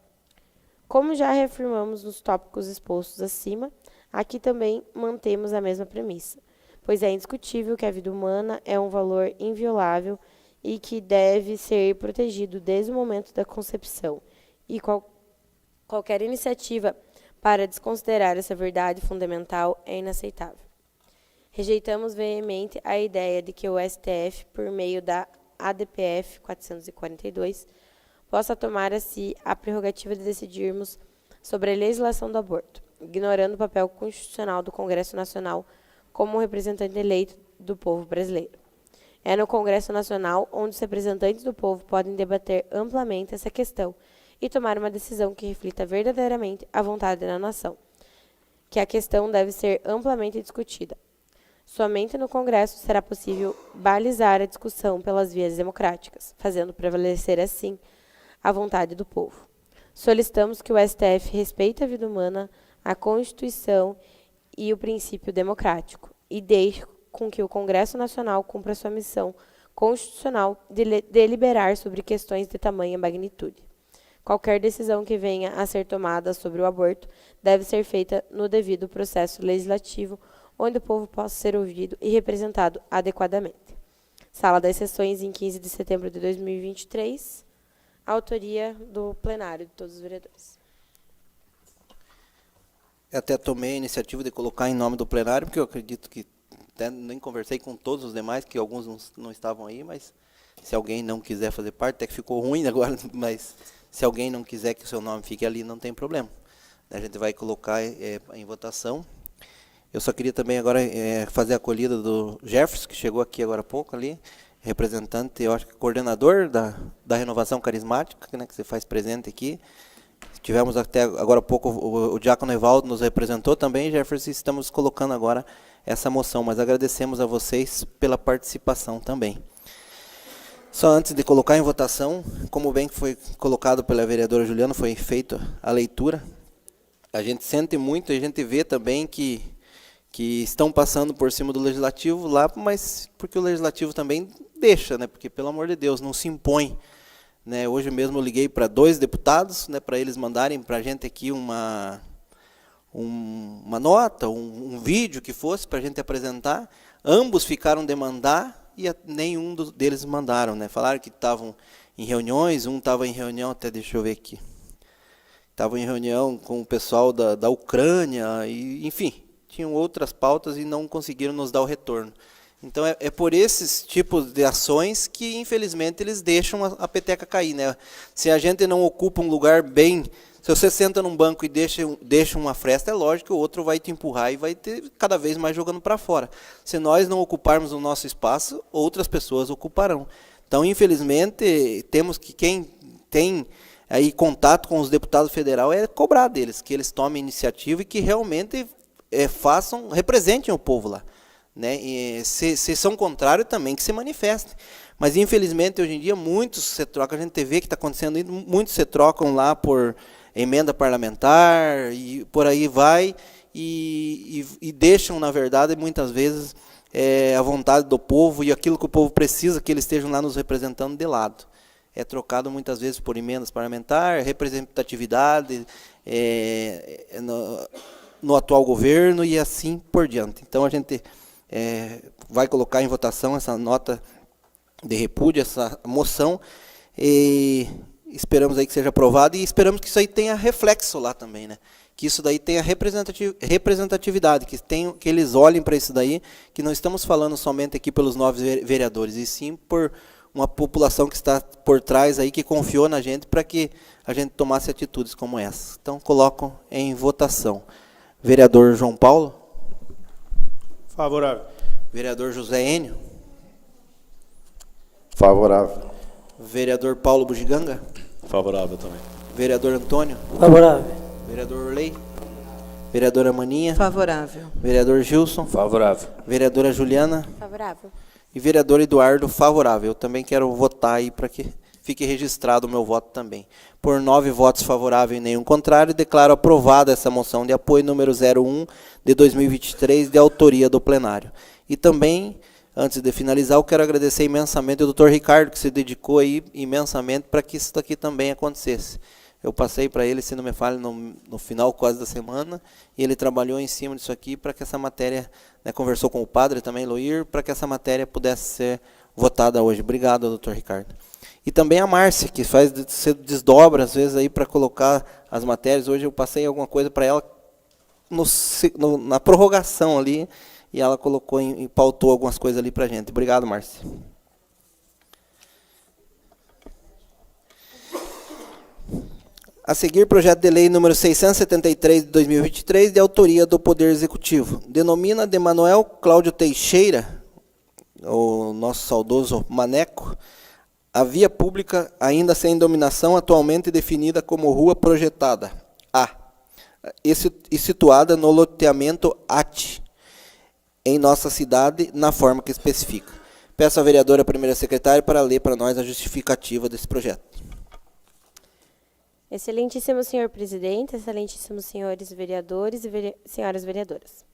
Como já reafirmamos nos tópicos expostos acima, aqui também mantemos a mesma premissa, pois é indiscutível que a vida humana é um valor inviolável e que deve ser protegido desde o momento da concepção, e qualquer iniciativa para desconsiderar essa verdade fundamental é inaceitável. Rejeitamos veemente a ideia de que o STF, por meio da ADPF 442, possa tomar a si a prerrogativa de decidirmos sobre a legislação do aborto, ignorando o papel constitucional do Congresso Nacional como representante eleito do povo brasileiro. É no Congresso Nacional onde os representantes do povo podem debater amplamente essa questão e tomar uma decisão que reflita verdadeiramente a vontade da nação, que a questão deve ser amplamente discutida. Somente no Congresso será possível balizar a discussão pelas vias democráticas, fazendo prevalecer, assim, a vontade do povo. Solicitamos que o STF respeite a vida humana, a Constituição e o princípio democrático, e deixe com que o Congresso Nacional cumpra sua missão constitucional de deliberar sobre questões de tamanha magnitude. Qualquer decisão que venha a ser tomada sobre o aborto deve ser feita no devido processo legislativo, onde o povo possa ser ouvido e representado adequadamente. Sala das Sessões, em 15 de setembro de 2023, autoria do plenário de todos os vereadores. Eu até tomei a iniciativa de colocar em nome do plenário, porque eu acredito que até nem conversei com todos os demais, que alguns não estavam aí, mas se alguém não quiser fazer parte, até que ficou ruim agora, mas se alguém não quiser que o seu nome fique ali, não tem problema. A gente vai colocar em votação. Eu só queria também agora fazer a acolhida do Jefferson, que chegou aqui agora há pouco ali, representante, eu acho que coordenador da Renovação Carismática, né, que você faz presente aqui. Tivemos até agora há pouco o Diácono Evaldo nos representou também, Jefferson, e estamos colocando agora essa moção, mas agradecemos a vocês pela participação também. Só antes de colocar em votação, como bem que foi colocado pela vereadora Juliana, foi feita a leitura. A gente sente muito, a gente vê também que estão passando por cima do Legislativo lá, mas porque o Legislativo também deixa, né? Porque, pelo amor de Deus, não se impõe. Né? Hoje mesmo eu liguei para 2 deputados, né, para eles mandarem para a gente aqui uma nota, um vídeo que fosse para a gente apresentar. Ambos ficaram de mandar e nenhum deles mandaram. Né? Falaram que estavam em reuniões, um estava em reunião, até deixa eu ver aqui. Estavam em reunião com o pessoal da Ucrânia, e, enfim, tinham outras pautas e não conseguiram nos dar o retorno. Então, é por esses tipos de ações que, infelizmente, eles deixam a peteca cair. Né? Se a gente não ocupa um lugar bem... Se você senta num banco e deixa uma fresta, é lógico que o outro vai te empurrar e vai ter cada vez mais jogando para fora. Se nós não ocuparmos o nosso espaço, outras pessoas ocuparão. Então, infelizmente, temos que quem tem aí contato com os deputados federais é cobrar deles, que eles tomem iniciativa e que realmente representem o povo lá. Né? E se são contrários, também que se manifestem. Mas, infelizmente, hoje em dia, muitos se trocam, a gente vê que está acontecendo, muitos se trocam lá por emenda parlamentar, e por aí vai, e deixam, na verdade, muitas vezes, a vontade do povo e aquilo que o povo precisa, que eles estejam lá nos representando de lado. É trocado muitas vezes por emendas parlamentares, representatividade no atual governo e assim por diante. Então, a gente vai colocar em votação essa nota de repúdio, essa moção, e esperamos aí que seja aprovado, e esperamos que isso aí tenha reflexo lá também, né? Que isso daí tenha representatividade, que eles olhem para isso daí, que não estamos falando somente aqui pelos 9 vereadores, e sim por uma população que está por trás aí, que confiou na gente para que a gente tomasse atitudes como essa. Então, coloco em votação. Vereador João Paulo? Favorável. Vereador José Enio? Favorável. Vereador Paulo Bugiganga? Favorável também. Vereador Antônio? Favorável. Vereador Orley? Vereadora Maninha? Favorável. Vereador Gilson? Favorável. Vereadora Juliana? Favorável. E vereador Eduardo, favorável. Eu também quero votar aí para que fique registrado o meu voto também. Por 9 votos favoráveis e nenhum contrário, declaro aprovada essa moção de apoio número 01 de 2023, de autoria do plenário. E também, antes de finalizar, eu quero agradecer imensamente ao Dr. Ricardo, que se dedicou aí imensamente para que isso daqui também acontecesse. Eu passei para ele, se não me falha, no final quase da semana, e ele trabalhou em cima disso aqui para que essa matéria, né, conversou com o padre também, Loir, para que essa matéria pudesse ser votada hoje. Obrigado, doutor Ricardo. E também a Márcia, que se desdobra às vezes aí para colocar as matérias. Hoje eu passei alguma coisa para ela na prorrogação ali, e ela colocou e pautou algumas coisas ali para a gente. Obrigado, Márcia. A seguir, projeto de lei número 673 de 2023, de autoria do Poder Executivo. Denomina de Manuel Cláudio Teixeira, o nosso saudoso Maneco, a via pública ainda sem dominação, atualmente definida como rua projetada A, e situada no loteamento AT, em nossa cidade, na forma que especifica. Peço à vereadora primeira secretária para ler para nós a justificativa desse projeto. Excelentíssimo senhor presidente, excelentíssimos senhores vereadores e senhoras vereadoras.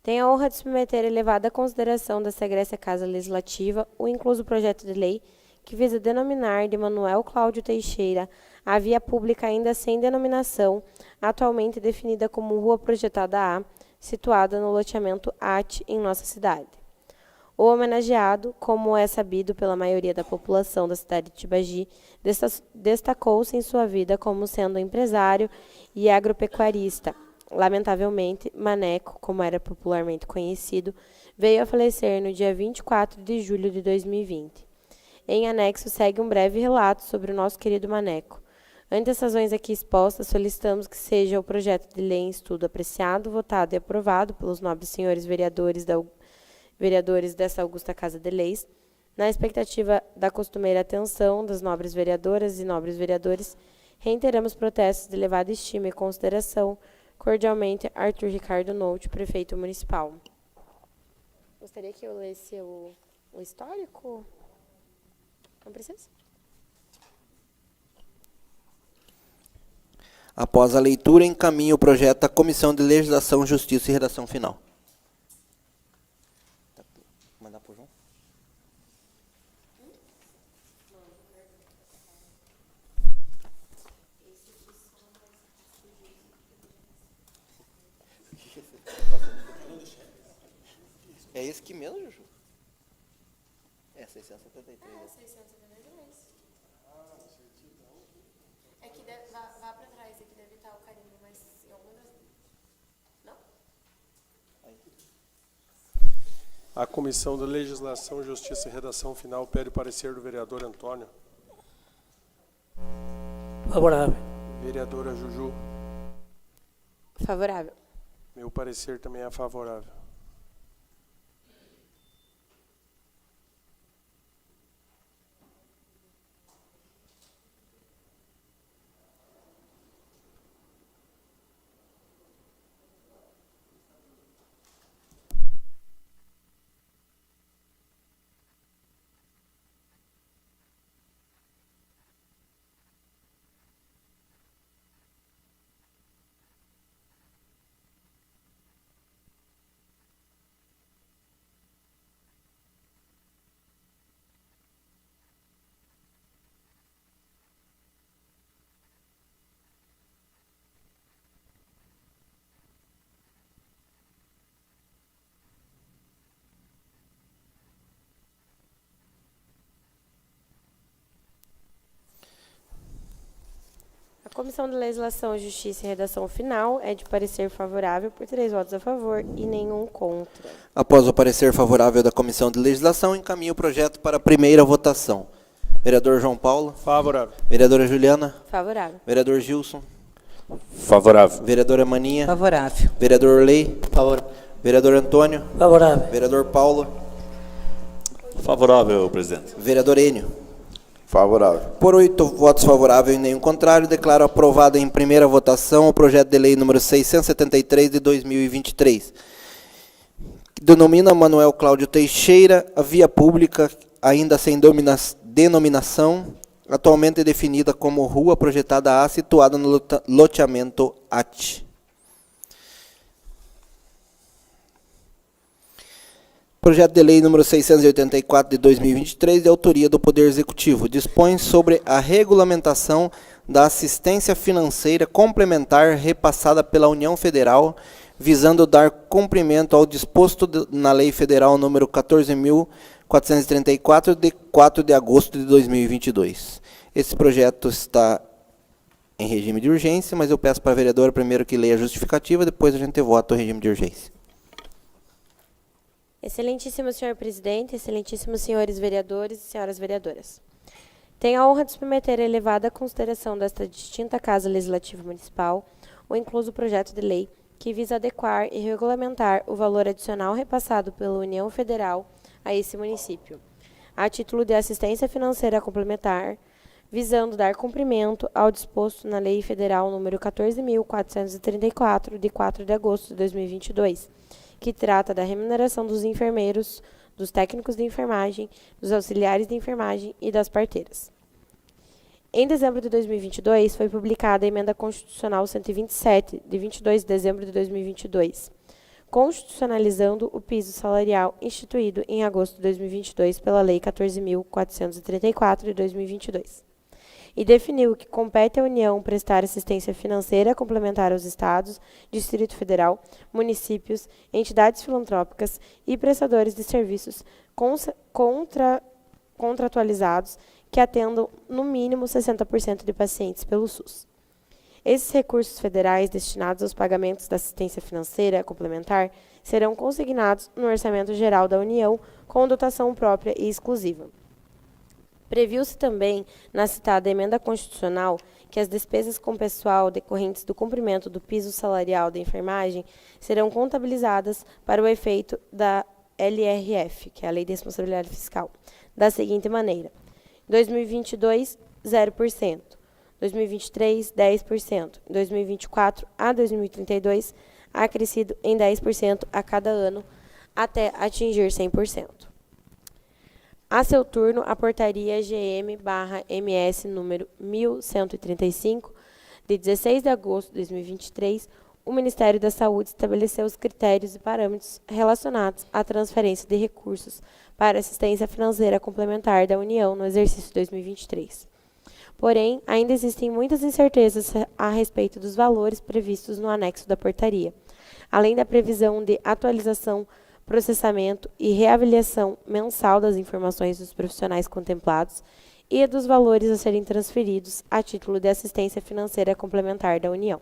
Tenho a honra de submeter a elevada consideração desta egressa Casa Legislativa o incluso projeto de lei que visa denominar de Manuel Cláudio Teixeira a via pública ainda sem denominação, atualmente definida como Rua Projetada A, situada no loteamento AT em nossa cidade. O homenageado, como é sabido pela maioria da população da cidade de Tibagi, destacou-se em sua vida como sendo empresário e agropecuarista. Lamentavelmente, Maneco, como era popularmente conhecido, veio a falecer no dia 24 de julho de 2020. Em anexo segue um breve relato sobre o nosso querido Maneco. Ante as razões aqui expostas, solicitamos que seja o projeto de lei em estudo apreciado, votado e aprovado pelos nobres senhores vereadores desta augusta Casa de Leis, na expectativa da costumeira atenção das nobres vereadoras e nobres vereadores, reiteramos protestos de elevada estima e consideração. Cordialmente, Arthur Ricardo Noute, prefeito municipal. Gostaria que eu lesse o histórico? Não precisa? Após a leitura, encaminha o projeto à Comissão de Legislação, Justiça e Redação Final. Mandar pro João? É esse aqui mesmo, Juju? É 673. É, 673. É que vá para trás, aqui deve estar o carimbo, mas em alguma das... Não? A Comissão de Legislação, Justiça e Redação Final pede o parecer do vereador Antônio. Favorável. Vereadora Juju. Favorável. Meu parecer também é favorável. A Comissão de Legislação, Justiça e Redação Final é de parecer favorável por 3 votos a favor e nenhum contra. Após o parecer favorável da Comissão de Legislação, encaminha o projeto para a primeira votação. Vereador João Paulo. Favorável. Vereadora Juliana. Favorável. Vereador Gilson. Favorável. Vereadora Maninha. Favorável. Vereador Orley. Favorável. Vereador Antônio. Favorável. Vereador Paulo. Favorável, presidente. Vereador Enio. Favorável. Por 8 votos favoráveis e nenhum contrário, declaro aprovado em primeira votação o projeto de lei número 673 de 2023, que denomina Manuel Cláudio Teixeira a via pública, ainda sem denominação, atualmente definida como Rua Projetada A, situada no loteamento AT. Projeto de lei número 684 de 2023, de autoria do Poder Executivo, dispõe sobre a regulamentação da assistência financeira complementar repassada pela União Federal, visando dar cumprimento ao disposto na Lei Federal número 14.434, de 4 de agosto de 2022. Esse projeto está em regime de urgência, mas eu peço para a vereadora primeiro que leia a justificativa, depois a gente vota o regime de urgência. Excelentíssimo senhor presidente, excelentíssimos senhores vereadores e senhoras vereadoras. Tenho a honra de submeter à elevada consideração desta distinta Casa Legislativa Municipal o incluso projeto de lei que visa adequar e regulamentar o valor adicional repassado pela União Federal a esse município, a título de assistência financeira complementar, visando dar cumprimento ao disposto na Lei Federal número 14.434, de 4 de agosto de 2022, que trata da remuneração dos enfermeiros, dos técnicos de enfermagem, dos auxiliares de enfermagem e das parteiras. Em dezembro de 2022, foi publicada a Emenda Constitucional 127, de 22 de dezembro de 2022, constitucionalizando o piso salarial instituído em agosto de 2022 pela Lei 14.434, de 2022. E definiu que compete à União prestar assistência financeira complementar aos Estados, Distrito Federal, municípios, entidades filantrópicas e prestadores de serviços contratualizados que atendam no mínimo 60% de pacientes pelo SUS. Esses recursos federais destinados aos pagamentos da assistência financeira complementar serão consignados no Orçamento Geral da União com dotação própria e exclusiva. Previu-se também, na citada Emenda Constitucional, que as despesas com pessoal decorrentes do cumprimento do piso salarial da enfermagem serão contabilizadas para o efeito da LRF, que é a Lei de Responsabilidade Fiscal, da seguinte maneira: 2022, 0%, 2023, 10%, 2024 a 2032, acrescido em 10% a cada ano, até atingir 100%. A seu turno, a portaria GM/MS número 1135, de 16 de agosto de 2023, o Ministério da Saúde estabeleceu os critérios e parâmetros relacionados à transferência de recursos para assistência financeira complementar da União no exercício 2023. Porém, ainda existem muitas incertezas a respeito dos valores previstos no anexo da portaria, além da previsão de atualização, processamento e reavaliação mensal das informações dos profissionais contemplados e dos valores a serem transferidos a título de assistência financeira complementar da União.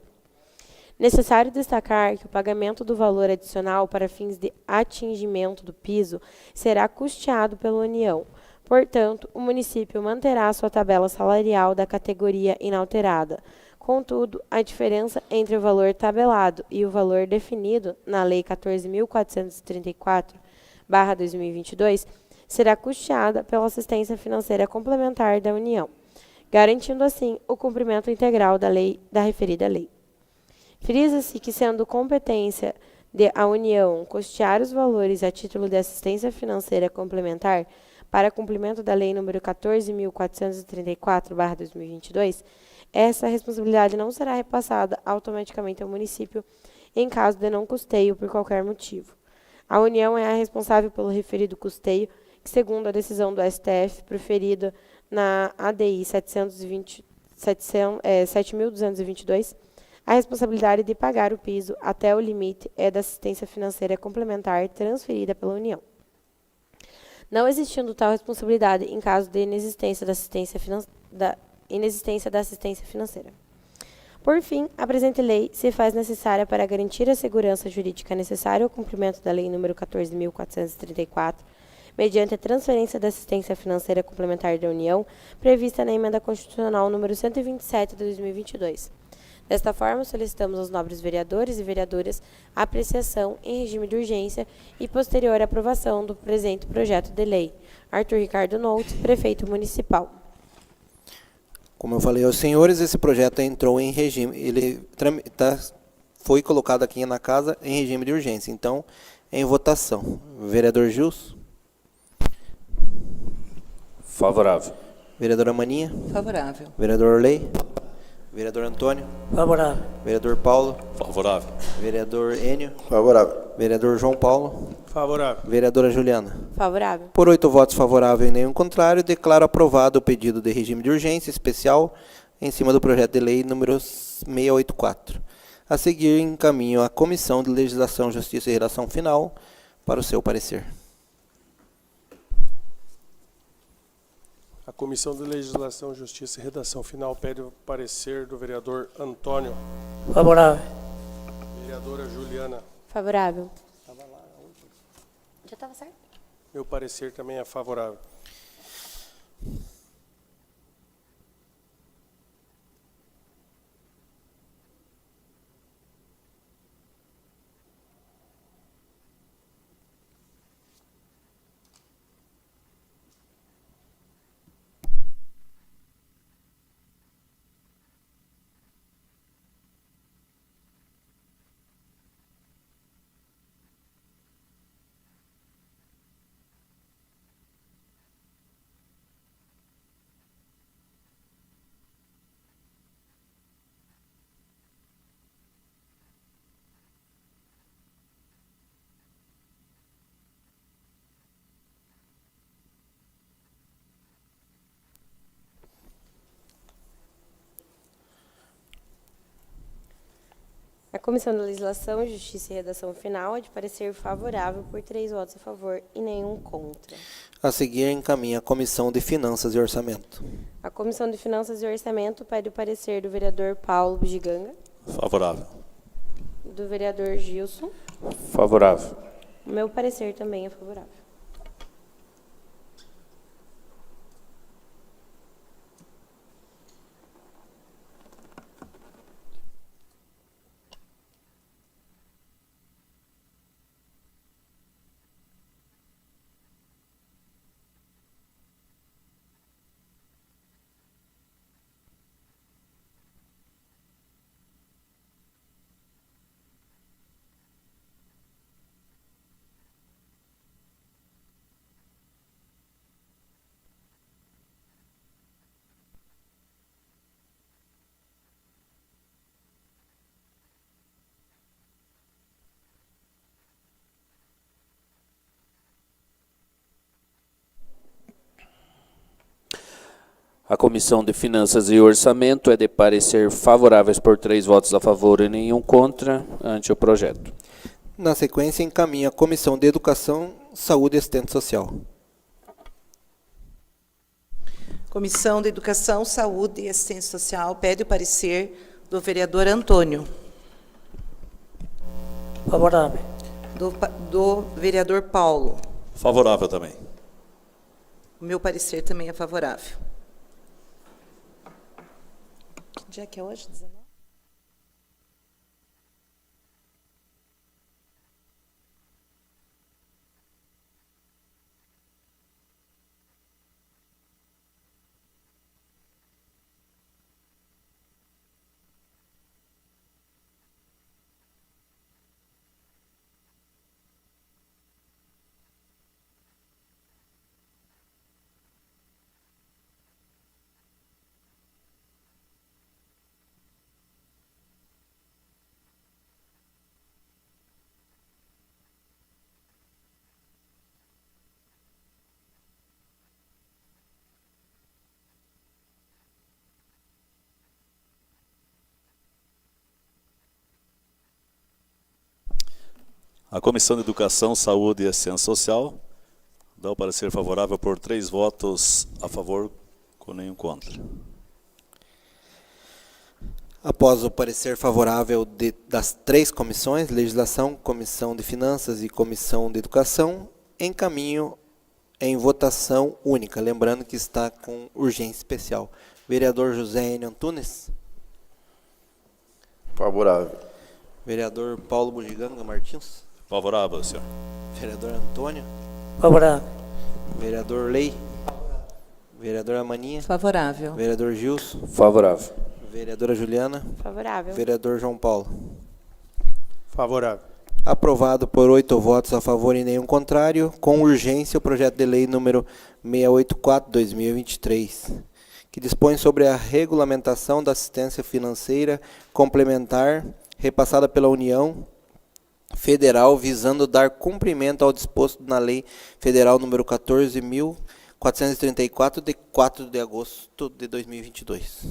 Necessário destacar que o pagamento do valor adicional para fins de atingimento do piso será custeado pela União. Portanto, o município manterá sua tabela salarial da categoria inalterada. Contudo, a diferença entre o valor tabelado e o valor definido na Lei 14.434/2022 será custeada pela assistência financeira complementar da União, garantindo assim o cumprimento integral da referida lei. Frisa-se que, sendo competência da União custear os valores a título de assistência financeira complementar para cumprimento da Lei nº 14.434/2022, essa responsabilidade não será repassada automaticamente ao município em caso de não custeio por qualquer motivo. A União é a responsável pelo referido custeio, que, segundo a decisão do STF, proferida na ADI 7.222, a responsabilidade de pagar o piso até o limite é da assistência financeira complementar transferida pela União. Não existindo tal responsabilidade em caso de inexistência da assistência financeira. Por fim, a presente lei se faz necessária para garantir a segurança jurídica necessária ao cumprimento da Lei nº 14.434, mediante a transferência da assistência financeira complementar da União, prevista na Emenda Constitucional número 127 de 2022. Desta forma, solicitamos aos nobres vereadores e vereadoras a apreciação em regime de urgência e posterior aprovação do presente projeto de lei. Arthur Ricardo Noutes, Prefeito Municipal. Como eu falei aos senhores, esse projeto entrou em regime, foi colocado aqui na casa em regime de urgência. Então, em votação. Vereador Gilson? Favorável. Vereadora Maninha? Favorável. Vereador Orley? Vereador Antônio? Favorável. Vereador Paulo? Favorável. Vereador Enio? Favorável. Vereador João Paulo? Favorável. Vereadora Juliana? Favorável. Por 8 votos favoráveis e nenhum contrário, declaro aprovado o pedido de regime de urgência especial em cima do projeto de lei número 684. A seguir, encaminho a Comissão de Legislação, Justiça e Redação Final para o seu parecer. A Comissão de Legislação, Justiça e Redação Final pede o parecer do vereador Antônio. Favorável. Vereadora Juliana. Favorável. Já estava certo? Meu parecer também é favorável. A Comissão de Legislação, Justiça e Redação Final é de parecer favorável por 3 votos a favor e nenhum contra. A seguir, encaminha a Comissão de Finanças e Orçamento. A Comissão de Finanças e Orçamento pede o parecer do vereador Paulo Bugiganga, Favorável. do vereador Gilson. Favorável. O meu parecer também é favorável. A Comissão de Finanças e Orçamento é de parecer favoráveis por 3 votos a favor e nenhum contra ante o projeto. Na sequência, encaminha a Comissão de Educação, Saúde e Assistência Social. Comissão de Educação, Saúde e Assistência Social pede o parecer do vereador Antônio. Favorável. Do vereador Paulo. Favorável também. O meu parecer também é favorável. Que dia que é hoje? 19? A Comissão de Educação, Saúde e Assistência Social dá o parecer favorável por 3 votos a favor, com nenhum contra. Após o parecer favorável das 3 comissões, Legislação, Comissão de Finanças e Comissão de Educação, encaminho em votação única, lembrando que está com urgência especial. Vereador José N. Antunes. Favorável. Vereador Paulo Bugiganga Martins. Favorável, senhor. Vereador Antônio. Favorável. Vereador Lei. Vereador Amaninha. Favorável. Vereador Gilson. Favorável. Vereadora Juliana. Favorável. Vereador João Paulo. Favorável. Aprovado por 8 votos a favor e nenhum contrário, com urgência o projeto de lei número 684/2023, que dispõe sobre a regulamentação da assistência financeira complementar repassada pela União Federal, visando dar cumprimento ao disposto na Lei Federal número 14.434, de 4 de agosto de 2022.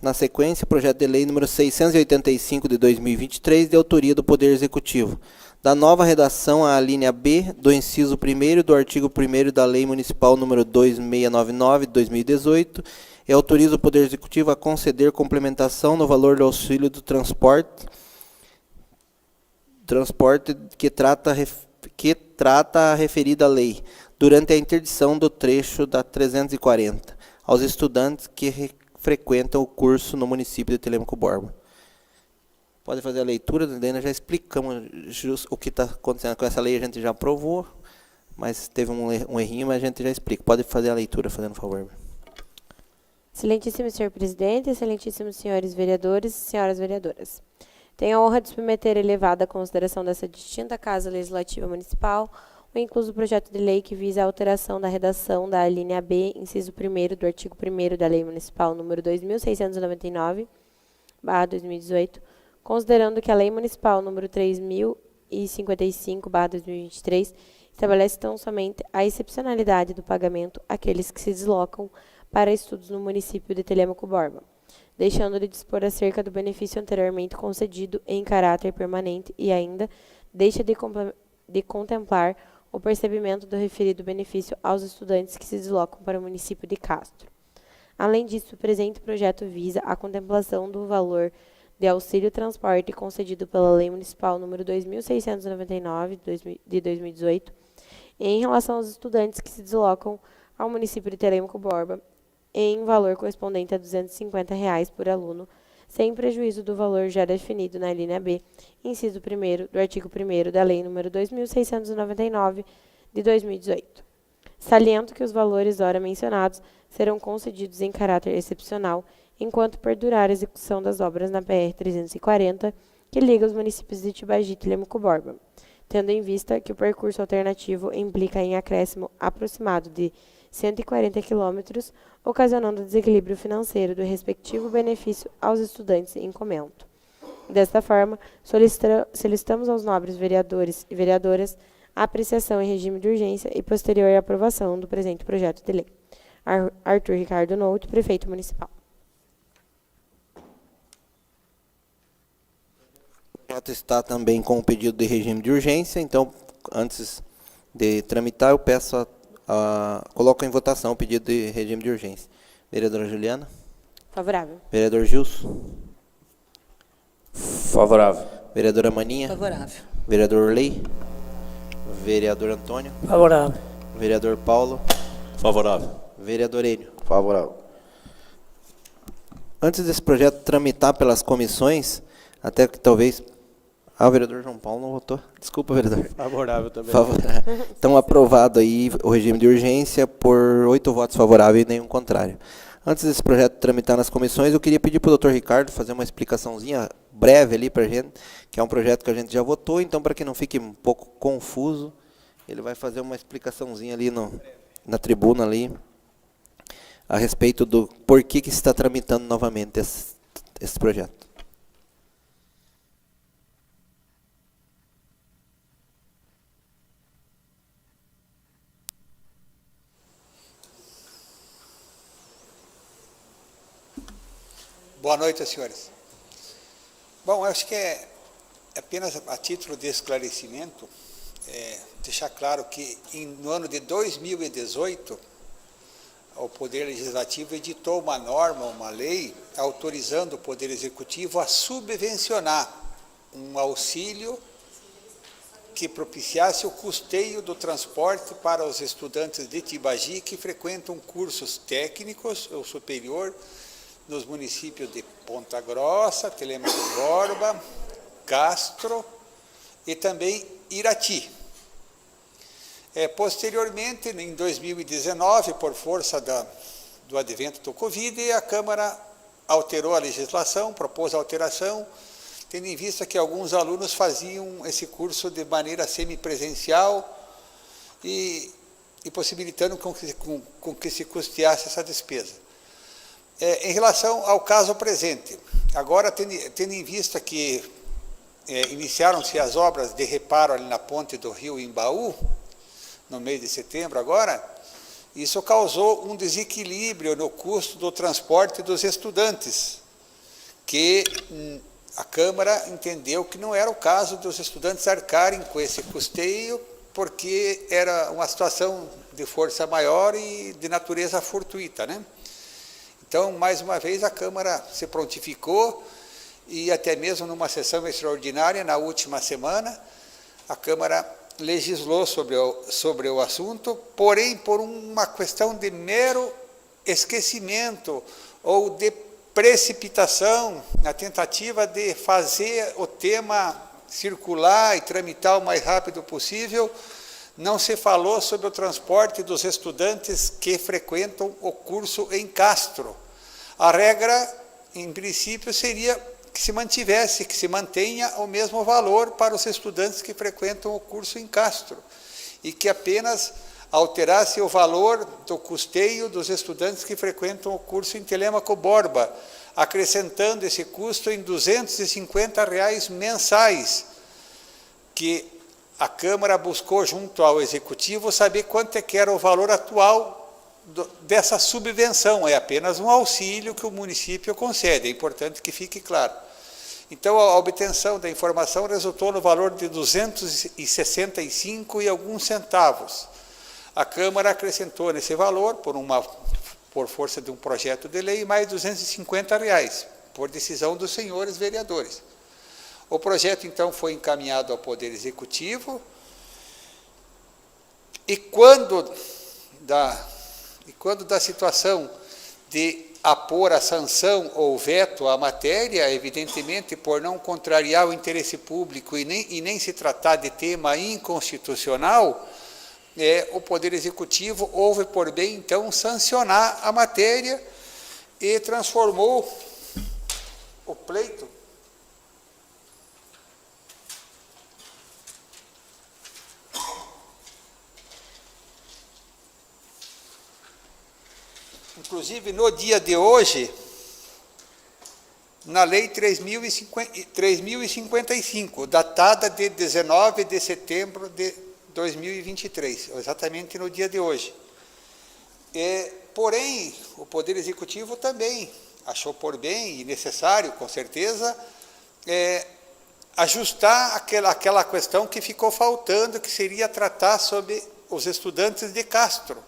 Na sequência, o projeto de lei número 685 de 2023, de autoria do Poder Executivo, da nova redação à linha B do inciso 1º do artigo 1º da Lei Municipal número 2699 de 2018, e autoriza o Poder Executivo a conceder complementação no valor do auxílio do transporte que trata a referida lei, durante a interdição do trecho da 340, aos estudantes que frequentam o curso no município de Telêmaco Borba. Pode fazer a leitura, daí nós já explicamos o que está acontecendo com essa lei, a gente já aprovou, mas teve um errinho, mas a gente já explica. Pode fazer a leitura, fazendo favor. Excelentíssimo senhor presidente, excelentíssimos senhores vereadores e senhoras vereadoras. Tenho a honra de submeter a elevada consideração dessa distinta Casa Legislativa Municipal o incluso projeto de lei que visa a alteração da redação da alínea B, inciso 1º do artigo 1º da Lei Municipal número 2699/2018, considerando que a Lei Municipal número 3055/2023 estabelece tão somente a excepcionalidade do pagamento àqueles que se deslocam para estudos no município de Telêmaco Borba, deixando de dispor acerca do benefício anteriormente concedido em caráter permanente e ainda deixa de contemplar o percebimento do referido benefício aos estudantes que se deslocam para o município de Castro. Além disso, o presente projeto visa a contemplação do valor de auxílio transporte concedido pela Lei Municipal número 2699 de 2018 em relação aos estudantes que se deslocam ao município de Telêmaco Borba em valor correspondente a R$ 250 por aluno, sem prejuízo do valor já definido na linha B, inciso 1º do artigo 1º da Lei nº 2.699, de 2018. Saliento que os valores ora mencionados serão concedidos em caráter excepcional, enquanto perdurar a execução das obras na PR-340, que liga os municípios de Tibagi e Telêmaco Borba, tendo em vista que o percurso alternativo implica em acréscimo aproximado de 140 quilômetros, ocasionando desequilíbrio financeiro do respectivo benefício aos estudantes em comento. Desta forma, solicitamos aos nobres vereadores e vereadoras a apreciação em regime de urgência e posterior aprovação do presente projeto de lei. Arthur Ricardo Nout, prefeito municipal. O projeto está também com o pedido de regime de urgência, então, antes de tramitar, eu peço coloco em votação o pedido de regime de urgência. Vereadora Juliana? Favorável. Vereador Gilson? Favorável. Vereadora Maninha? Favorável. Vereador Orley? Vereador Antônio? Favorável. Vereador Paulo? Favorável. Vereador Enio? Favorável. Antes desse projeto tramitar pelas comissões, até que talvez... o vereador João Paulo não votou. Desculpa, vereador. Favorável também. Favorável. Então, aprovado aí o regime de urgência por 8 votos favoráveis e nenhum contrário. Antes desse projeto tramitar nas comissões, eu queria pedir para o doutor Ricardo fazer uma explicaçãozinha breve ali para a gente, que é um projeto que a gente já votou, então, para que não fique um pouco confuso, ele vai fazer uma explicaçãozinha ali na tribuna ali, a respeito do porquê que se está tramitando novamente esse projeto. Boa noite, senhores. Bom, eu acho que é apenas a título de esclarecimento, deixar claro que no ano de 2018, o Poder Legislativo editou uma norma, uma lei, autorizando o Poder Executivo a subvencionar um auxílio que propiciasse o custeio do transporte para os estudantes de Tibagi que frequentam cursos técnicos ou superior nos municípios de Ponta Grossa, Telêmaco Borba, Castro e também Irati. Posteriormente, em 2019, por força do advento do Covid, a Câmara alterou a legislação, propôs a alteração, tendo em vista que alguns alunos faziam esse curso de maneira semipresencial e possibilitando com que se custeasse essa despesa. Em relação ao caso presente, agora tendo em vista que iniciaram-se as obras de reparo ali na ponte do rio Imbaú, no mês de setembro agora, isso causou um desequilíbrio no custo do transporte dos estudantes, que a Câmara entendeu que não era o caso dos estudantes arcarem com esse custeio, porque era uma situação de força maior e de natureza fortuita, né? Então, mais uma vez, a Câmara se prontificou e até mesmo numa sessão extraordinária, na última semana, a Câmara legislou sobre o assunto, porém, por uma questão de mero esquecimento ou de precipitação, na tentativa de fazer o tema circular e tramitar o mais rápido possível, não se falou sobre o transporte dos estudantes que frequentam o curso em Castro. A regra, em princípio, seria que se mantenha o mesmo valor para os estudantes que frequentam o curso em Castro e que apenas alterasse o valor do custeio dos estudantes que frequentam o curso em Telêmaco Borba, acrescentando esse custo em R$ 250 mensais, que a Câmara buscou junto ao Executivo saber quanto é que era o valor atual dessa subvenção. É apenas um auxílio que o município concede, é importante que fique claro. Então, a obtenção da informação resultou no valor de 265 e alguns centavos. A Câmara acrescentou nesse valor, por força de um projeto de lei, mais R$ 250, por decisão dos senhores vereadores. O projeto, então, foi encaminhado ao Poder Executivo e quando da situação de apor a sanção ou veto à matéria, evidentemente, por não contrariar o interesse público e nem se tratar de tema inconstitucional, o Poder Executivo houve por bem, então, sancionar a matéria e transformou o pleito inclusive no dia de hoje, na Lei 3.055, datada de 19 de setembro de 2023, exatamente no dia de hoje. Porém, o Poder Executivo também achou por bem e necessário, com certeza, ajustar aquela questão que ficou faltando, que seria tratar sobre os estudantes de Castro.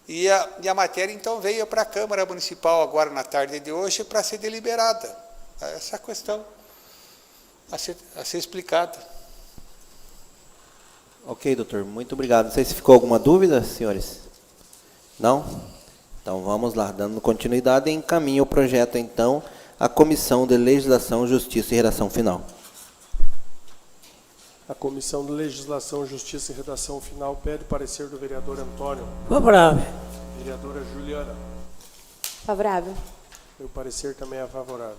E a matéria, então, veio para a Câmara Municipal agora na tarde de hoje para ser deliberada. Essa questão a ser explicada. Ok, doutor, muito obrigado. Não sei se ficou alguma dúvida, senhores. Não? Então vamos lá, dando continuidade, encaminha o projeto, então, à Comissão de Legislação, Justiça e Redação Final. A Comissão de Legislação, Justiça e Redação Final pede parecer do vereador Antônio. Favorável. Vereadora Juliana. Favorável. Meu parecer também é favorável.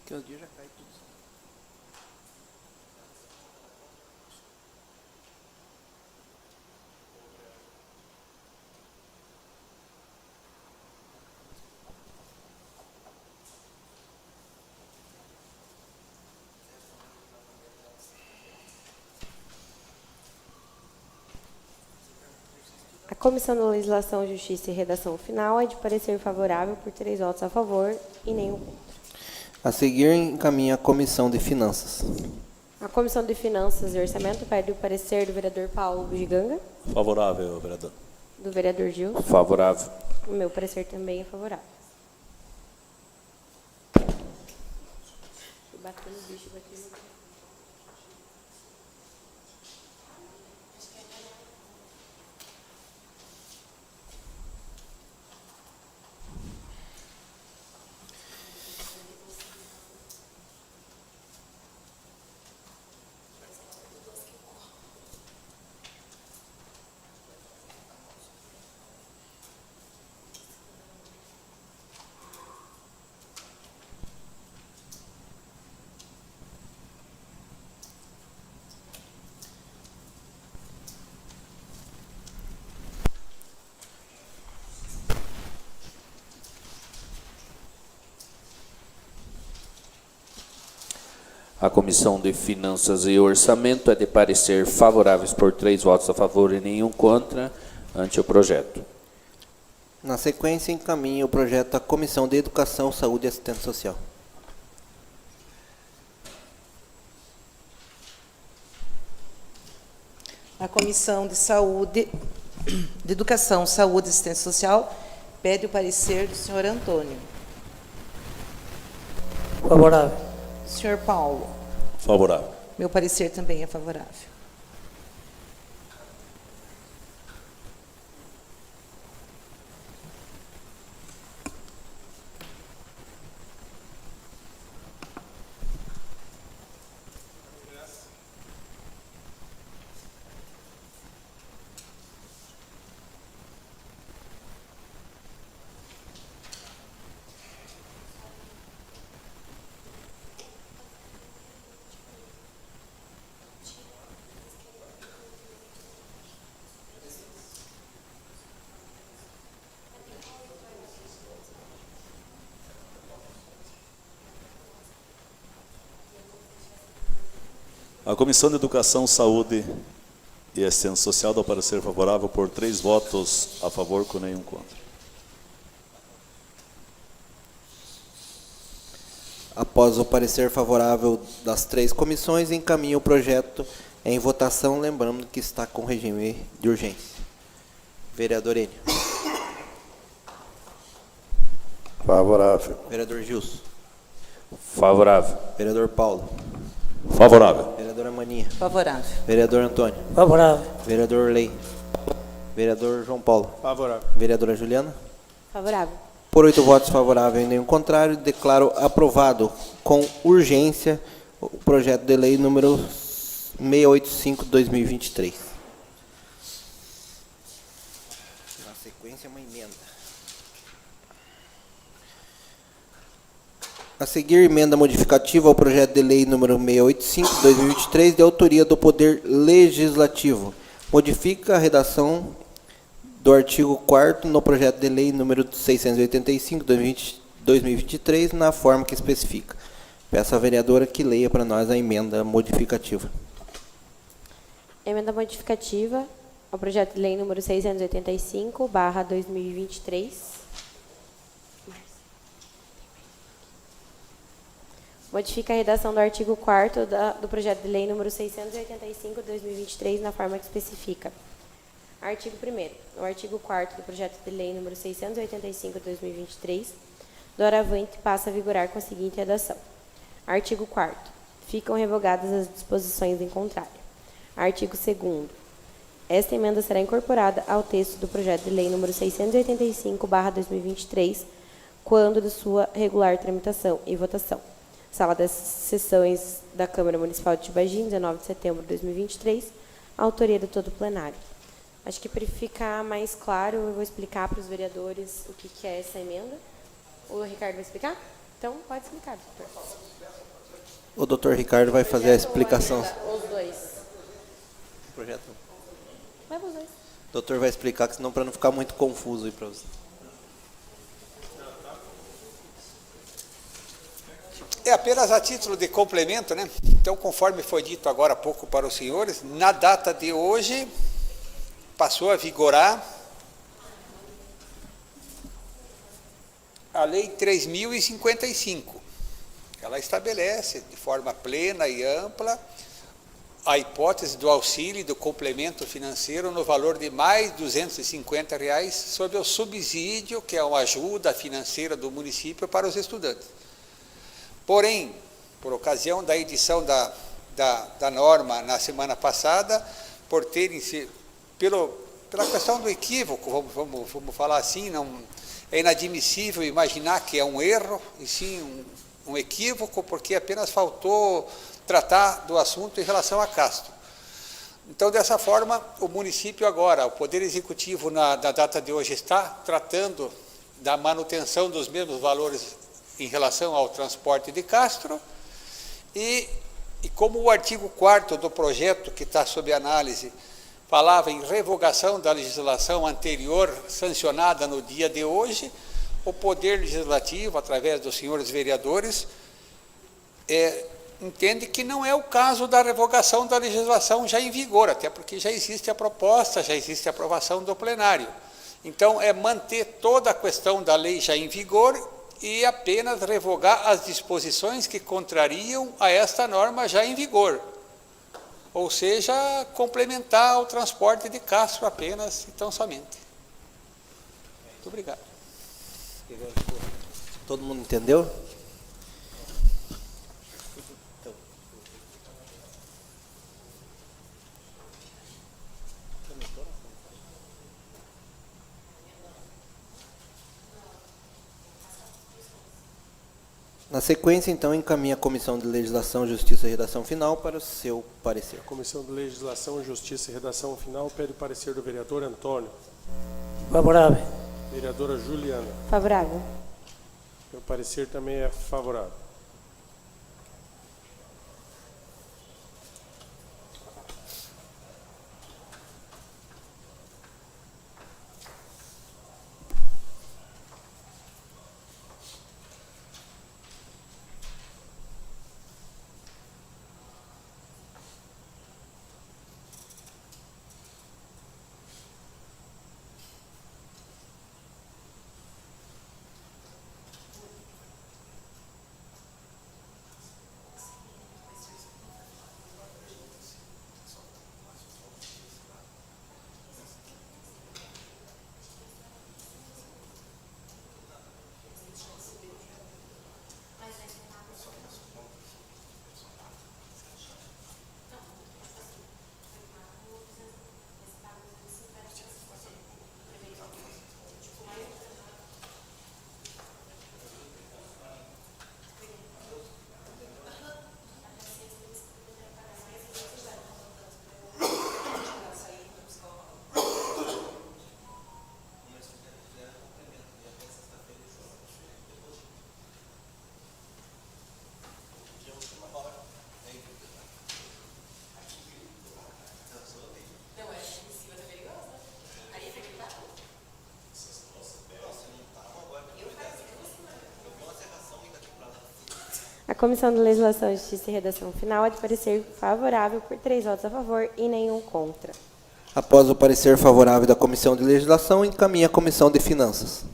Que o dia já cai tudo. A Comissão de Legislação, Justiça e Redação Final é de parecer favorável por 3 votos a favor e nenhum contra. A seguir, encaminha a Comissão de Finanças. A Comissão de Finanças e Orçamento pede o parecer do vereador Paulo Bugiganga, Favorável, vereador. do vereador Gilson. Favorável. O meu parecer também é favorável. Bateu no bicho, bateu no bicho. A Comissão de Finanças e Orçamento é de parecer favoráveis por 3 votos a favor e nenhum contra ante o projeto. Na sequência, encaminha o projeto à Comissão de Educação, Saúde e Assistência Social. A Comissão de Saúde, de Educação, Saúde e Assistência Social pede o parecer do senhor Antônio. Favorável. Senhor Paulo. Favorável. Meu parecer também é favorável. A Comissão de Educação, Saúde e Assistência Social dá o parecer favorável por 3 votos a favor com nenhum contra. Após o parecer favorável das 3 comissões, encaminha o projeto em votação, lembrando que está com regime de urgência. Vereador Enio. Favorável. Vereador Gilson. Favorável. Vereador Paulo. Favorável. Vereadora Maninha. Favorável. Vereador Antônio. Favorável. Vereador Lei. Vereador João Paulo. Favorável. Vereadora Juliana. Favorável. Por 8 votos favoráveis e nenhum contrário, declaro aprovado com urgência o projeto de lei número 685/2023. Na sequência, uma emenda. A seguir, emenda modificativa ao projeto de lei número 685/2023, de autoria do Poder Legislativo. Modifica a redação do artigo 4º no projeto de lei número 685/2023, na forma que especifica. Peço à vereadora que leia para nós a emenda modificativa. Emenda modificativa ao projeto de lei número 685/2023. Modifica a redação do artigo 4º do projeto de lei número 685/2023, na forma que especifica. Artigo 1º. O artigo 4º do projeto de lei número 685/2023, doravante passa a vigorar com a seguinte redação. Artigo 4º. Ficam revogadas as disposições em contrário. Artigo 2º. Esta emenda será incorporada ao texto do projeto de lei número 685/2023, quando de sua regular tramitação e votação. Sala das Sessões da Câmara Municipal de Tibagi, 19 de setembro de 2023, autoria de todo o plenário. Acho que para ficar mais claro, eu vou explicar para os vereadores o que é essa emenda. O Ricardo vai explicar? Então, pode explicar, doutor. O doutor Ricardo vai fazer a explicação. Os dois. Projeto. Vai os dois. O doutor vai explicar, senão para não ficar muito confuso aí para você. É apenas a título de complemento, né? Então, conforme foi dito agora há pouco para os senhores, na data de hoje passou a vigorar a Lei 3055. Ela estabelece de forma plena e ampla a hipótese do auxílio e do complemento financeiro no valor de mais R$ 250 sob o subsídio, que é uma ajuda financeira do município para os estudantes. Porém, por ocasião da edição da norma na semana passada, por terem se pela questão do equívoco, vamos falar assim, não é inadmissível imaginar que é um erro, e sim um equívoco, porque apenas faltou tratar do assunto em relação a Castro. Então, dessa forma, o município agora, o Poder Executivo, na data de hoje, está tratando da manutenção dos mesmos valores em relação ao transporte de Castro, e como o artigo 4º do projeto que está sob análise falava em revogação da legislação anterior sancionada no dia de hoje, o Poder Legislativo, através dos senhores vereadores, entende que não é o caso da revogação da legislação já em vigor, até porque já existe a proposta, já existe a aprovação do plenário. Então, é manter toda a questão da lei já em vigor e apenas revogar as disposições que contrariam a esta norma já em vigor. Ou seja, complementar o transporte de Castro apenas, então somente. Muito obrigado. Todo mundo entendeu? Na sequência, então, encaminha a Comissão de Legislação, Justiça e Redação Final para o seu parecer. A Comissão de Legislação, Justiça e Redação Final pede o parecer do vereador Antônio. Favorável. Vereadora Juliana. Favorável. Meu parecer também é favorável. A Comissão de Legislação, Justiça e Redação Final é de parecer favorável por 3 votos a favor e nenhum contra. Após o parecer favorável da Comissão de Legislação, encaminha a Comissão de Finanças.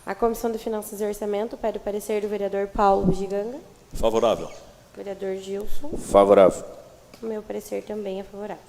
A Comissão de Finanças e Orçamento pede o parecer do vereador Paulo Bugiganga. Favorável. Vereador Gilson. Favorável. O meu parecer também é favorável.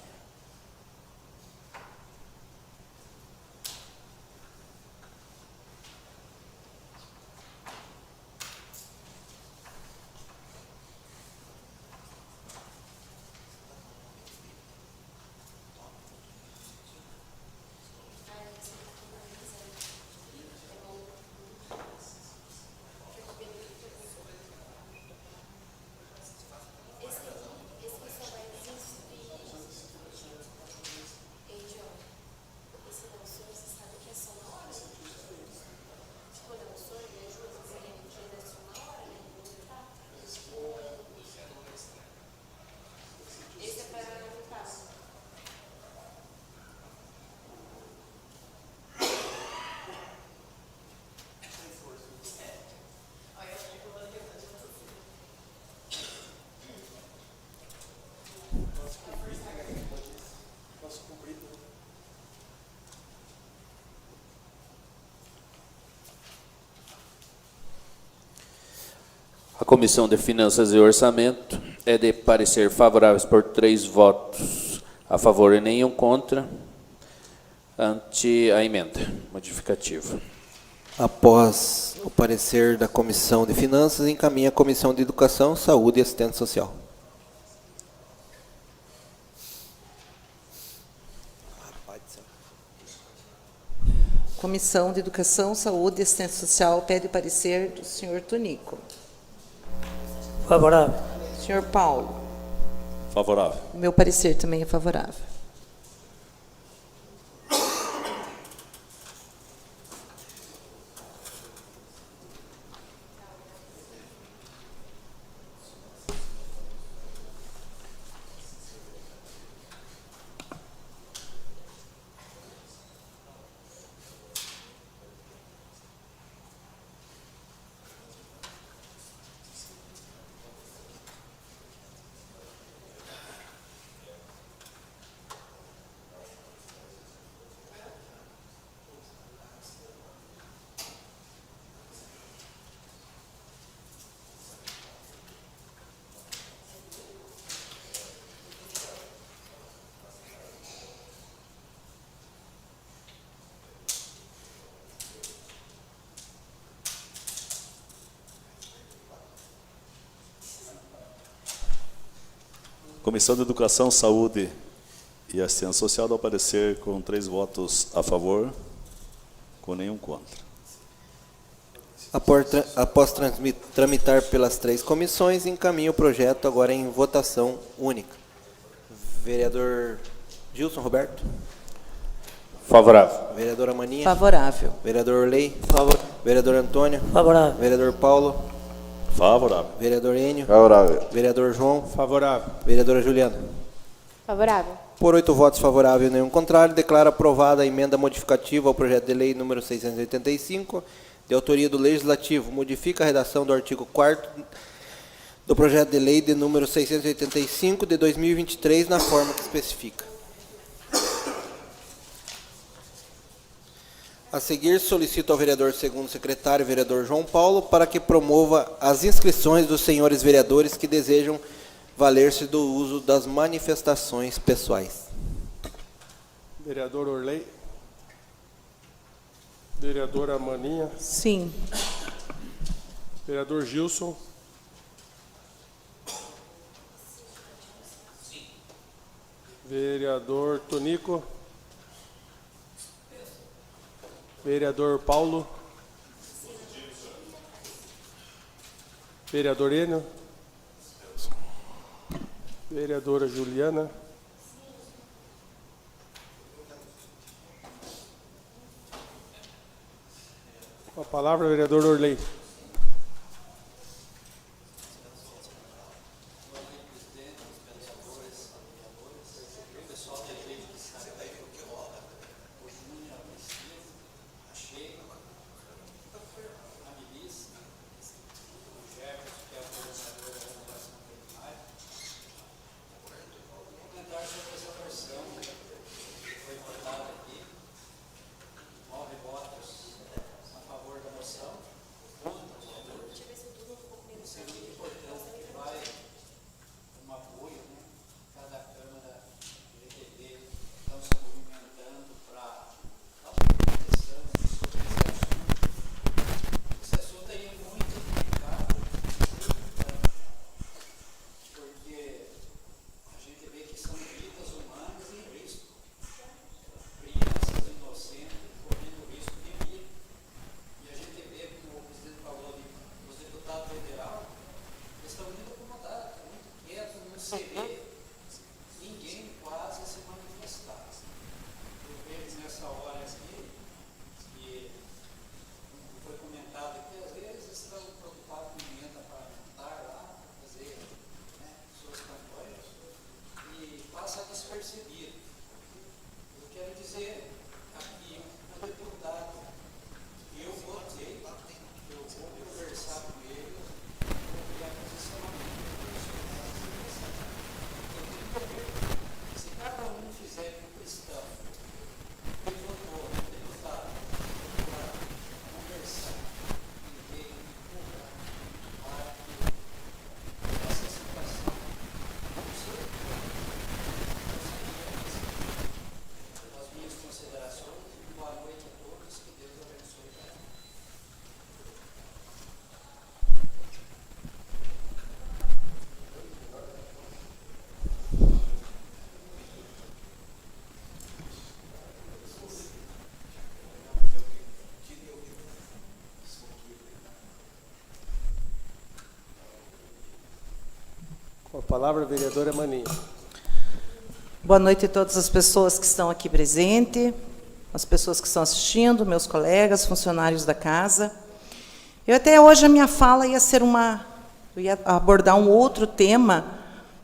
A Comissão de Finanças e Orçamento é de parecer favoráveis por 3 votos a favor e nenhum contra, ante a emenda modificativa. Após o parecer da Comissão de Finanças, encaminha a Comissão de Educação, Saúde e Assistência Social. Comissão de Educação, Saúde e Assistência Social pede o parecer do senhor Tonico. Favorável. Senhor Paulo. Favorável. O meu parecer também é favorável. Comissão de Educação, Saúde e Assistência Social dá o parecer com 3 votos a favor, com nenhum contra. Após tramitar pelas 3 comissões, encaminha o projeto agora em votação única. Vereador Gilson Roberto. Favorável. Vereadora Maninha. Favorável. Vereador Orley. Favorável. Vereador Antônio. Favorável. Vereador Paulo. Favorável. Vereador Enio. Favorável. Vereador João. Favorável. Vereadora Juliana. Favorável. Por 8 votos favoráveis e nenhum contrário, declaro aprovada a emenda modificativa ao projeto de lei número 685, de autoria do Legislativo. Modifica a redação do artigo 4º do projeto de lei de número 685 de 2023 na forma que especifica. A seguir, solicito ao vereador segundo secretário, vereador João Paulo, para que promova as inscrições dos senhores vereadores que desejam valer-se do uso das manifestações pessoais. Vereador Orley. Vereadora Maninha. Sim. Vereador Gilson. Vereador Tonico. Vereador Paulo. Vereador Enio. Vereadora Juliana. Com a palavra, vereador Orley. você vê ninguém quase se manifestar. Eu vejo nessa hora aqui, que foi comentado aqui, às vezes estão preocupados com emenda parlamentar lá, fazer, né, suas campanhas, e passa despercebido. Eu quero dizer aqui, um deputado, eu votei, eu vou conversar com ele, vou criar posicionamento. Se cada um fizer um cristão, que votou, deputado, para conversar e ver para que essa situação não seja as minhas considerações e boa noite a todos, que Deus abençoe cada um. Com a palavra, a vereadora Maninha. Boa noite a todas as pessoas que estão aqui presentes, as pessoas que estão assistindo, meus colegas, funcionários da casa. Eu até hoje a minha fala ia ser eu ia abordar um outro tema,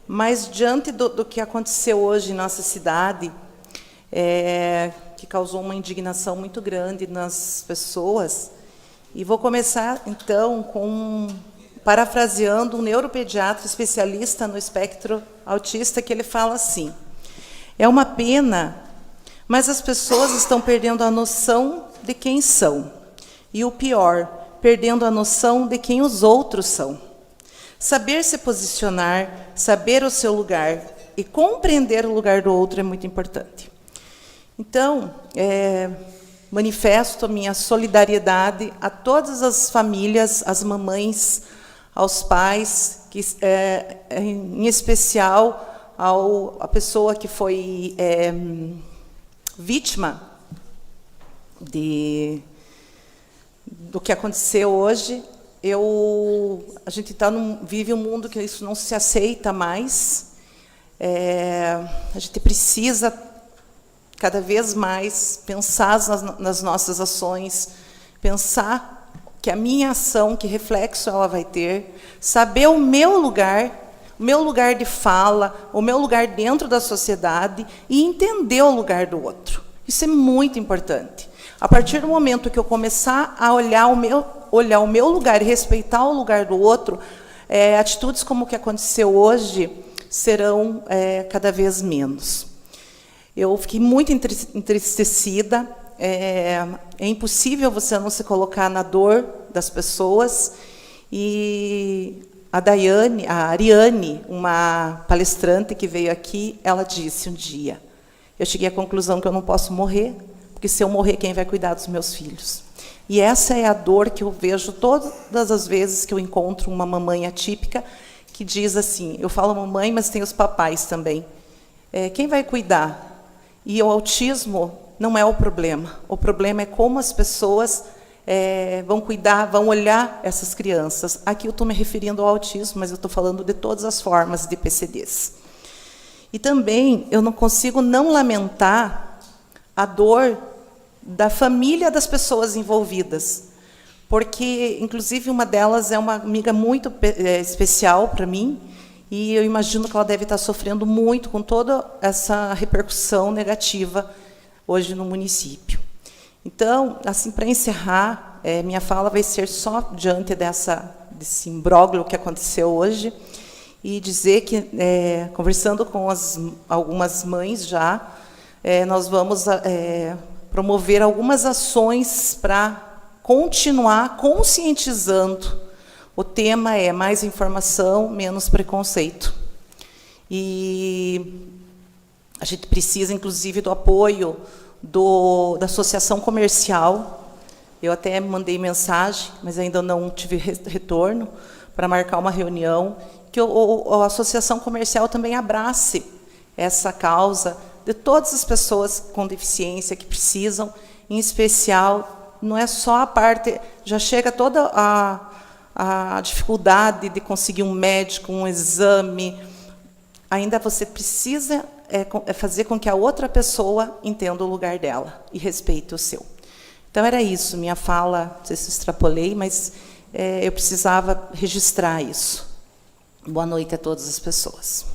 mas diante do que aconteceu hoje em nossa cidade, que causou uma indignação muito grande nas pessoas, e vou começar então parafraseando um neuropediatra especialista no espectro autista, que ele fala assim: é uma pena, mas as pessoas estão perdendo a noção de quem são. E o pior, perdendo a noção de quem os outros são. Saber se posicionar, saber o seu lugar e compreender o lugar do outro é muito importante. Então, manifesto a minha solidariedade a todas as famílias, às mamães, aos pais, em especial a pessoa que foi vítima do que aconteceu hoje. A gente vive um mundo que isso não se aceita mais. A gente precisa cada vez mais pensar nas nossas ações, pensar que a minha ação, que reflexo ela vai ter, saber o meu lugar de fala, o meu lugar dentro da sociedade e entender o lugar do outro. Isso é muito importante. A partir do momento que eu começar a olhar o meu lugar e respeitar o lugar do outro, atitudes como o que aconteceu hoje serão cada vez menos. Eu fiquei muito entristecida. É impossível você não se colocar na dor das pessoas. E a Ariane, uma palestrante que veio aqui, ela disse um dia: eu cheguei à conclusão que eu não posso morrer, porque se eu morrer, quem vai cuidar dos meus filhos? E essa é a dor que eu vejo todas as vezes que eu encontro uma mamãe atípica que diz assim, eu falo mamãe, mas tem os papais também. Quem vai cuidar? E o autismo não é o problema é como as pessoas vão cuidar, vão olhar essas crianças. Aqui eu estou me referindo ao autismo, mas eu estou falando de todas as formas de PCDs. E também eu não consigo não lamentar a dor da família das pessoas envolvidas, porque, inclusive, uma delas é uma amiga muito especial para mim, e eu imagino que ela deve estar sofrendo muito com toda essa repercussão negativa hoje no município. Então, assim, para encerrar, minha fala vai ser só diante desse imbróglio que aconteceu hoje, e dizer que, conversando com algumas mães já, nós vamos promover algumas ações para continuar conscientizando. O tema é mais informação, menos preconceito. E a gente precisa, inclusive, do apoio da associação comercial. Eu até mandei mensagem, mas ainda não tive retorno, para marcar uma reunião, que a associação comercial também abrace essa causa de todas as pessoas com deficiência que precisam, em especial, não é só a parte, já chega toda a dificuldade de conseguir um médico, um exame, ainda você precisa fazer com que a outra pessoa entenda o lugar dela e respeite o seu. Então, era isso, minha fala, não sei se extrapolei, mas eu precisava registrar isso. Boa noite a todas as pessoas.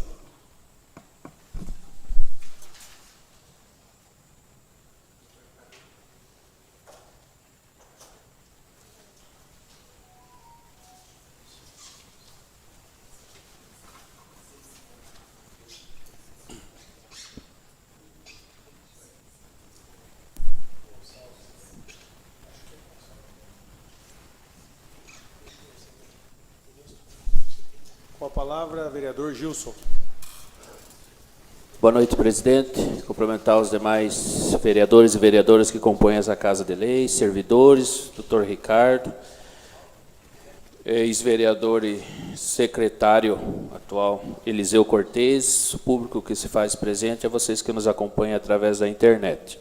Com a palavra, vereador Gilson. Boa noite, presidente. Cumprimentar os demais vereadores e vereadoras que compõem essa Casa de Lei, servidores, doutor Ricardo, ex-vereador e secretário atual Eliseu Cortez, o público que se faz presente, a vocês que nos acompanham através da internet.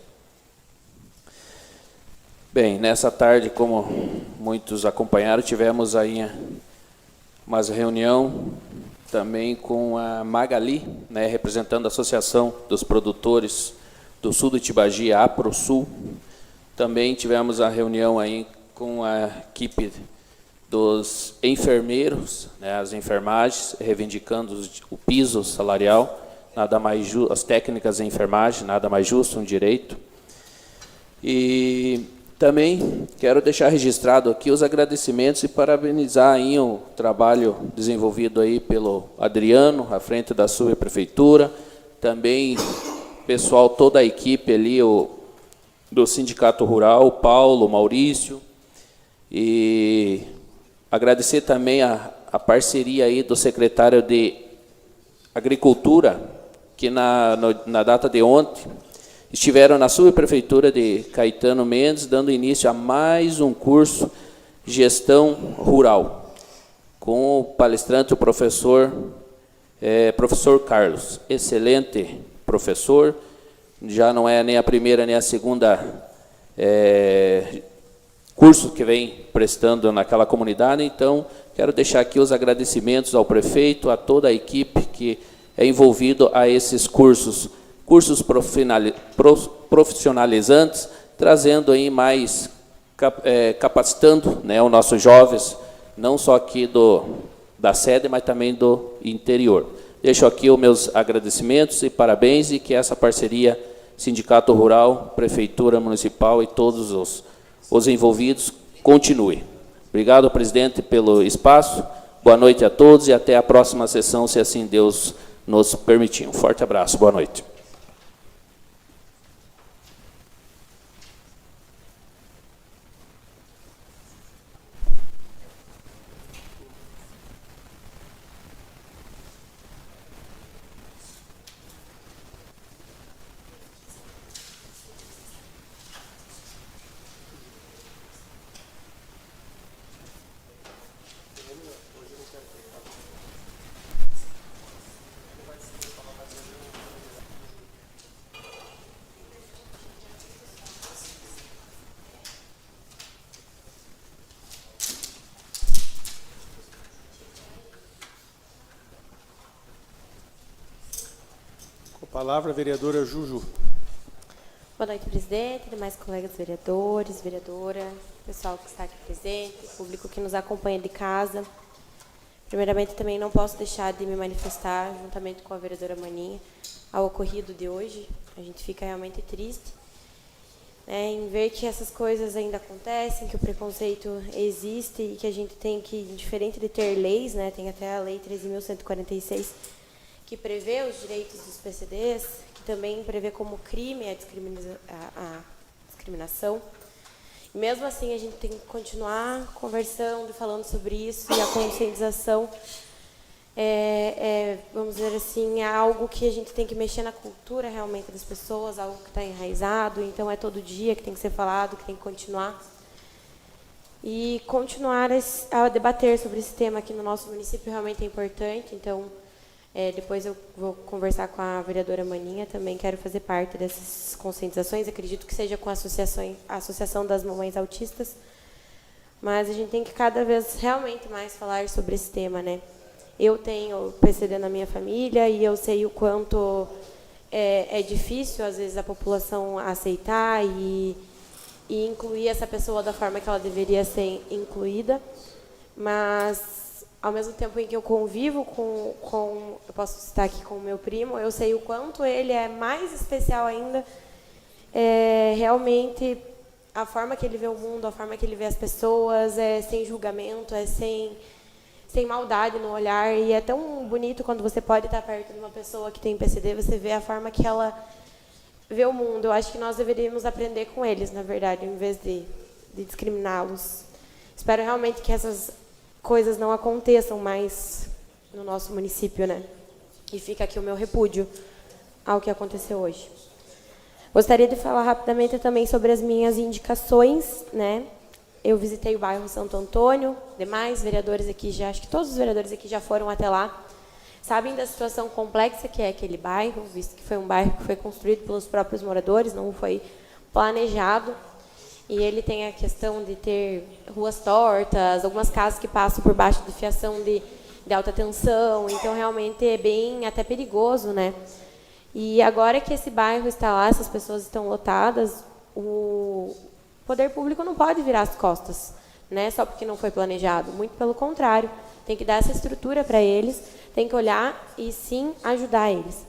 Bem, nessa tarde, como muitos acompanharam, tivemos aí uma reunião também com a Magali, né, representando a Associação dos Produtores do Sul do Itibagi, a APROSUL. Também tivemos a reunião aí com a equipe dos enfermeiros, né, as enfermagens, reivindicando o piso salarial, nada mais justo, as técnicas de enfermagem, nada mais justo, um direito. E também quero deixar registrado aqui os agradecimentos e parabenizar aí o trabalho desenvolvido aí pelo Adriano, à frente da subprefeitura, também pessoal, toda a equipe ali do Sindicato Rural, Paulo, Maurício, e agradecer também a parceria aí do secretário de Agricultura, que na data de ontem estiveram na subprefeitura de Caetano Mendes, dando início a mais um curso de gestão rural, com o palestrante, o professor Carlos. Excelente professor, já não é nem a primeira nem a segunda curso que vem prestando naquela comunidade, então quero deixar aqui os agradecimentos ao prefeito, a toda a equipe que é envolvido a esses cursos profissionalizantes, trazendo aí mais, capacitando, né, os nossos jovens, não só aqui da sede, mas também do interior. Deixo aqui os meus agradecimentos e parabéns, e que essa parceria Sindicato Rural, Prefeitura Municipal e todos os envolvidos continue. Obrigado, presidente, pelo espaço. Boa noite a todos e até a próxima sessão, se assim Deus nos permitir. Um forte abraço. Boa noite. Palavra, vereadora Juju. Boa noite, presidente, demais colegas vereadores, vereadora, pessoal que está aqui presente, público que nos acompanha de casa. Primeiramente, também não posso deixar de me manifestar, juntamente com a vereadora Maninha, ao ocorrido de hoje. A gente fica realmente triste, né, em ver que essas coisas ainda acontecem, que o preconceito existe e que a gente tem que, diferente de ter leis, né, tem até a Lei 13.146, que prevê os direitos dos PCDs, que também prevê como crime a discriminação. E mesmo assim, a gente tem que continuar conversando, falando sobre isso, e a conscientização vamos dizer assim, é algo que a gente tem que mexer na cultura realmente das pessoas, algo que está enraizado, então é todo dia que tem que ser falado, que tem que continuar. E continuar a debater sobre esse tema aqui no nosso município realmente é importante, então depois eu vou conversar com a vereadora Maninha, também quero fazer parte dessas conscientizações, acredito que seja com a Associação das Mamães Autistas, mas a gente tem que cada vez realmente mais falar sobre esse tema, né? Eu tenho PCD na minha família e eu sei o quanto é difícil, às vezes, a população aceitar e incluir essa pessoa da forma que ela deveria ser incluída. Mas, ao mesmo tempo em que eu convivo eu posso citar aqui com o meu primo, eu sei o quanto ele é mais especial ainda. Realmente, a forma que ele vê o mundo, a forma que ele vê as pessoas, é sem julgamento, é sem maldade no olhar. E é tão bonito quando você pode estar perto de uma pessoa que tem PCD, você vê a forma que ela vê o mundo. Eu acho que nós deveríamos aprender com eles, na verdade, em vez de discriminá-los. Espero realmente que essas coisas não aconteçam mais no nosso município, né? E fica aqui o meu repúdio ao que aconteceu hoje. Gostaria de falar rapidamente também sobre as minhas indicações, né? Eu visitei o bairro Santo Antônio, demais vereadores aqui acho que todos os vereadores aqui já foram até lá. Sabem da situação complexa que é aquele bairro, visto que foi um bairro que foi construído pelos próprios moradores, não foi planejado. E ele tem a questão de ter ruas tortas, algumas casas que passam por baixo de fiação de alta tensão, então realmente é bem até perigoso, né? E agora que esse bairro está lá, essas pessoas estão lotadas, o poder público não pode virar as costas, né? Só porque não foi planejado. Muito pelo contrário, tem que dar essa estrutura para eles, tem que olhar e sim ajudar eles.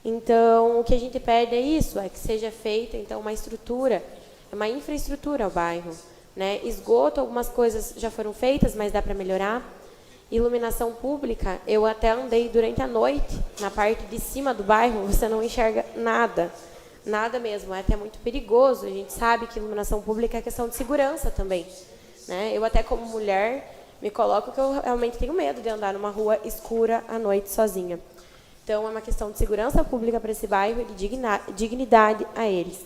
Então, o que a gente pede é isso, é que seja feita então uma estrutura, uma infraestrutura ao bairro, né? Esgoto, algumas coisas já foram feitas, mas dá para melhorar. Iluminação pública, eu até andei durante a noite na parte de cima do bairro, você não enxerga nada, nada mesmo, é até muito perigoso. A gente sabe que iluminação pública é questão de segurança também, né? Eu até como mulher me coloco que eu realmente tenho medo de andar numa rua escura à noite sozinha. Então é uma questão de segurança pública para esse bairro e de dignidade a eles.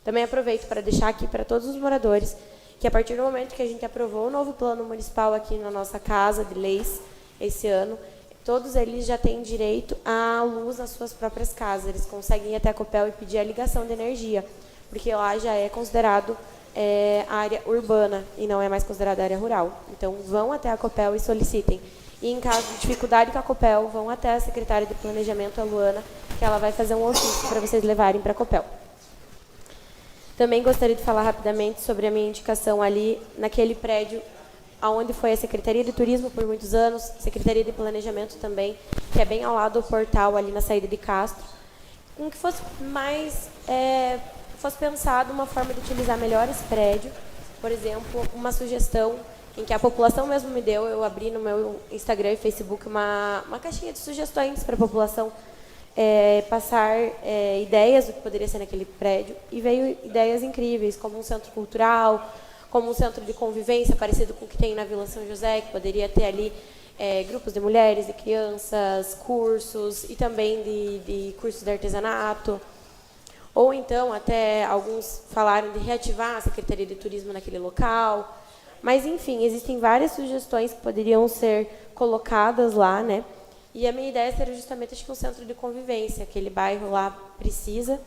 Também aproveito para deixar aqui para todos os moradores que a partir do momento que a gente aprovou o novo plano municipal aqui na nossa casa de leis esse ano, todos eles já têm direito à luz nas suas próprias casas. Eles conseguem ir até a Copel e pedir a ligação de energia, porque lá já é considerado área urbana e não é mais considerada área rural. Então, vão até a Copel e solicitem. E, em caso de dificuldade com a Copel, vão até a secretária de Planejamento, a Luana, que ela vai fazer um ofício para vocês levarem para a Copel. Também gostaria de falar rapidamente sobre a minha indicação ali naquele prédio onde foi a Secretaria de Turismo por muitos anos, Secretaria de Planejamento também, que é bem ao lado do portal ali na saída de Castro, com que fosse mais fosse pensado uma forma de utilizar melhor esse prédio. Por exemplo, uma sugestão em que a população mesmo me deu, eu abri no meu Instagram e Facebook uma caixinha de sugestões para a população passar ideias do que poderia ser naquele prédio, e veio ideias incríveis, como um centro cultural, como um centro de convivência parecido com o que tem na Vila São José, que poderia ter ali grupos de mulheres, de crianças, cursos, e também de cursos de artesanato. Ou então, até alguns falaram de reativar a Secretaria de Turismo naquele local. Mas, enfim, existem várias sugestões que poderiam ser colocadas lá, né? E a minha ideia seria justamente, acho que um centro de convivência. Aquele bairro lá precisa,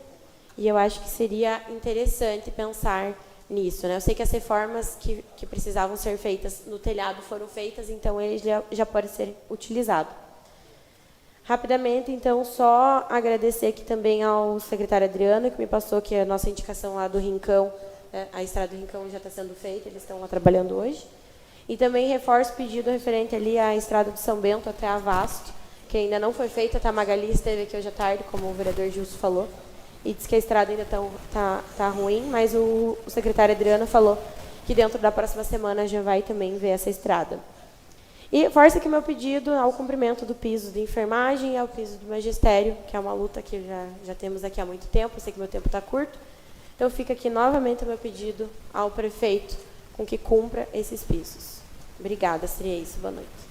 e eu acho que seria interessante pensar nisso, né? Eu sei que as reformas que precisavam ser feitas no telhado foram feitas, então ele já pode ser utilizado. Rapidamente, então, só agradecer aqui também ao secretário Adriano, que me passou que a nossa indicação lá do Rincão, a estrada do Rincão já está sendo feita, eles estão lá trabalhando hoje. E também reforço o pedido referente ali à estrada de São Bento até a Vasto, que ainda não foi feita. A Magali esteve aqui hoje à tarde, como o vereador Gilson falou, e disse que a estrada ainda tá ruim, mas o secretário Adriano falou que dentro da próxima semana já vai também ver essa estrada. E reforço aqui meu pedido ao cumprimento do piso de enfermagem e ao piso do magistério, que é uma luta que já temos aqui há muito tempo, eu sei que meu tempo está curto. Então fica aqui novamente o meu pedido ao prefeito com que cumpra esses pisos. Obrigada, seria isso. Boa noite.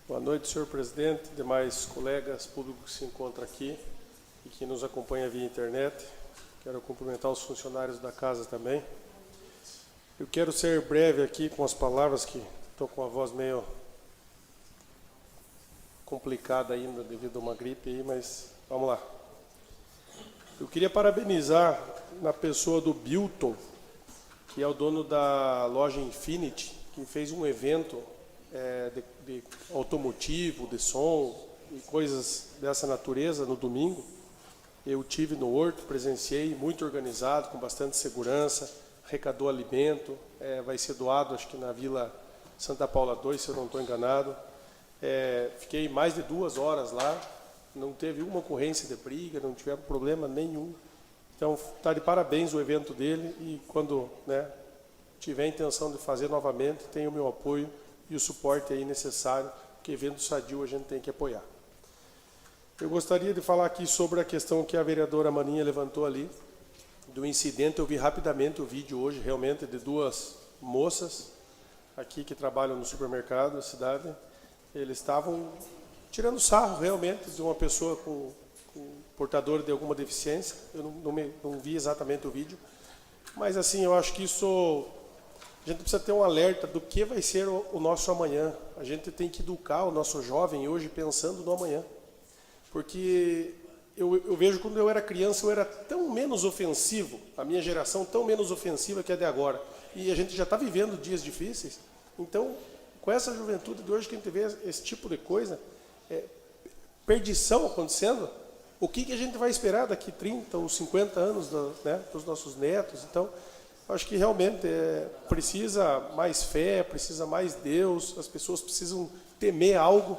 Boa noite, senhor presidente, demais colegas, público que se encontra aqui e que nos acompanha via internet. Quero cumprimentar os funcionários da casa também. Eu quero ser breve aqui com as palavras, que estou com a voz meio complicada ainda devido a uma gripe aí, mas vamos lá. Eu queria parabenizar na pessoa do Bilton, que é o dono da loja Infinity, que fez um evento de automotivo, de som e coisas dessa natureza no domingo. Eu tive no Horto, presenciei, muito organizado, com bastante segurança, arrecadou alimento, vai ser doado, acho que na Vila Santa Paula 2, se eu não estou enganado. Fiquei mais de 2 horas lá, não teve uma ocorrência de briga, não tivemos problema nenhum. Então, está de parabéns o evento dele, e quando tiver a intenção de fazer novamente, tem o meu apoio e o suporte aí necessário, porque evento sadio a gente tem que apoiar. Eu gostaria de falar aqui sobre a questão que a vereadora Maninha levantou ali, do incidente. Eu vi rapidamente o vídeo hoje, realmente, de 2 moças aqui que trabalham no supermercado da cidade. Eles estavam tirando sarro, realmente, de uma pessoa com portador de alguma deficiência. Eu não vi exatamente o vídeo, mas assim, eu acho que isso, a gente precisa ter um alerta do que vai ser o nosso amanhã. A gente tem que educar o nosso jovem hoje pensando no amanhã, porque eu vejo, quando eu era criança, eu era tão menos ofensivo, a minha geração tão menos ofensiva que a de agora, e a gente já está vivendo dias difíceis. Então, com essa juventude de hoje, que a gente vê esse tipo de coisa, perdição acontecendo, o que a gente vai esperar daqui 30 ou 50 anos dos nossos netos? Então, acho que realmente precisa mais fé, precisa mais Deus, as pessoas precisam temer algo,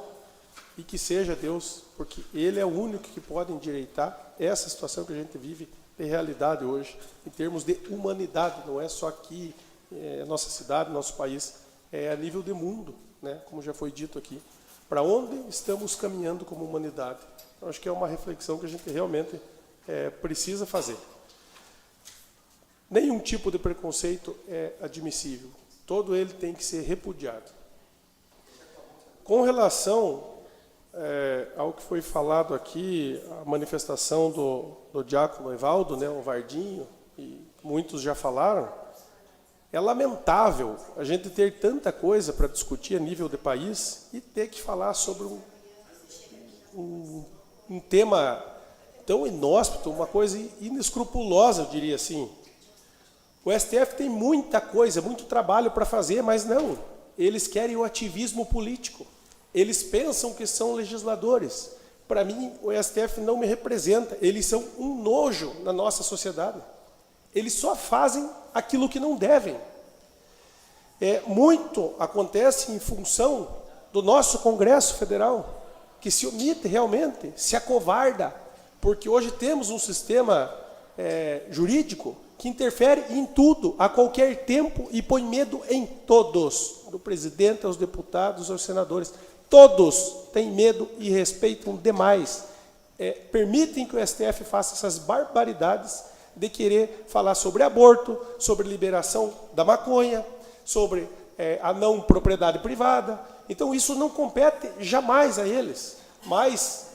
e que seja Deus, porque Ele é o único que pode endireitar essa situação que a gente vive de realidade hoje, em termos de humanidade. Não é só aqui, nossa cidade, nosso país, é a nível de mundo, como já foi dito aqui. Para onde estamos caminhando como humanidade? Eu acho que é uma reflexão que a gente realmente precisa fazer. Nenhum tipo de preconceito é admissível. Todo ele tem que ser repudiado. Com relação ao que foi falado aqui, a manifestação do diácono Evaldo, o Vardinho, e muitos já falaram, é lamentável a gente ter tanta coisa para discutir a nível de país e ter que falar sobre um tema tão inóspito, uma coisa inescrupulosa, eu diria assim. O STF tem muita coisa, muito trabalho para fazer, mas não. Eles querem o ativismo político. Eles pensam que são legisladores. Para mim, o STF não me representa. Eles são um nojo na nossa sociedade. Eles só fazem aquilo que não devem. Muito acontece em função do nosso Congresso Federal, que se omite realmente, se acovarda, porque hoje temos um sistema jurídico que interfere em tudo, a qualquer tempo, e põe medo em todos, do presidente aos deputados, aos senadores. Todos têm medo e respeitam demais. Permitem que o STF faça essas barbaridades de querer falar sobre aborto, sobre liberação da maconha, sobre a não propriedade privada. Então, isso não compete jamais a eles, mas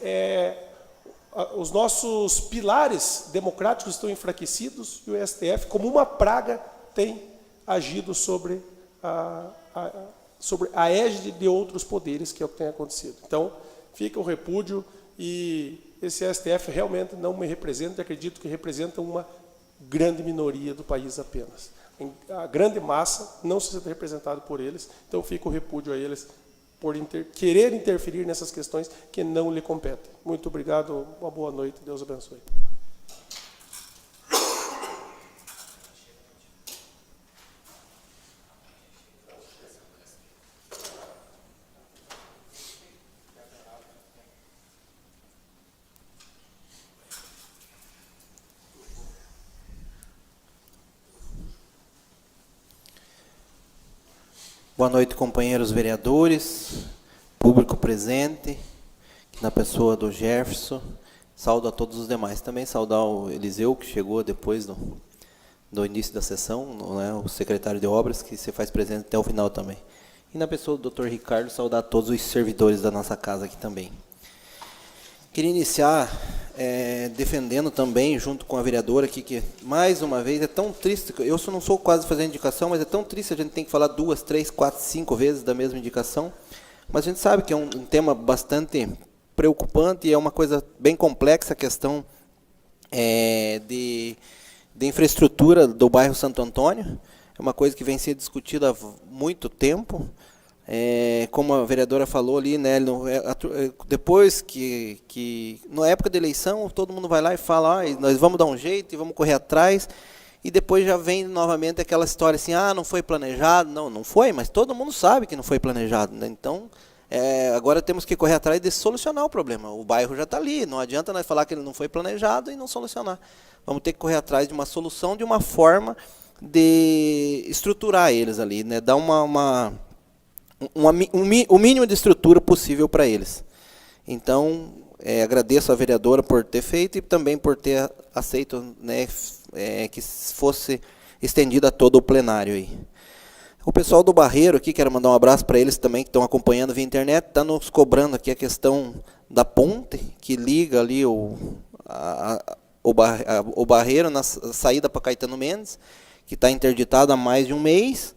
os nossos pilares democráticos estão enfraquecidos, e o STF, como uma praga, tem agido sobre a égide de outros poderes, que é o que tem acontecido. Então, fica o repúdio, e esse STF realmente não me representa, e acredito que representa uma grande minoria do país apenas. A grande massa não se sente representada por eles, então fica o repúdio a eles por querer interferir nessas questões que não lhe competem. Muito obrigado, uma boa noite, Deus abençoe. Boa noite, companheiros vereadores, público presente, na pessoa do Jefferson. Saúdo a todos os demais. Também saudar o Eliseu, que chegou depois do início da sessão, o secretário de obras, que se faz presente até o final também. E na pessoa do Dr. Ricardo, saudar todos os servidores da nossa casa aqui também. Queria iniciar defendendo também, junto com a vereadora aqui, que mais uma vez é tão triste, eu não sou quase fazendo indicação, mas é tão triste a gente tem que falar 2, 3, 4, 5 vezes da mesma indicação, mas a gente sabe que é um tema bastante preocupante e é uma coisa bem complexa a questão de infraestrutura do bairro Santo Antônio. É uma coisa que vem sendo discutida há muito tempo. Como a vereadora falou ali, né, depois que na época da eleição todo mundo vai lá e fala, nós vamos dar um jeito e vamos correr atrás, e depois já vem novamente aquela história assim, não foi planejado. Não foi, mas todo mundo sabe que não foi planejado, né? Então agora temos que correr atrás de solucionar o problema. O bairro já está ali, não adianta nós falar que ele não foi planejado e não solucionar. Vamos ter que correr atrás de uma solução, de uma forma de estruturar eles ali, né? Dar o mínimo de estrutura possível para eles. Então, agradeço a vereadora por ter feito e também por ter aceito, né, que fosse estendida a todo o plenário aí. O pessoal do Barreiro aqui, quero mandar um abraço para eles também, que estão acompanhando via internet, está nos cobrando aqui a questão da ponte, que liga ali o Barreiro na saída para Caetano Mendes, que está interditado há mais de um mês.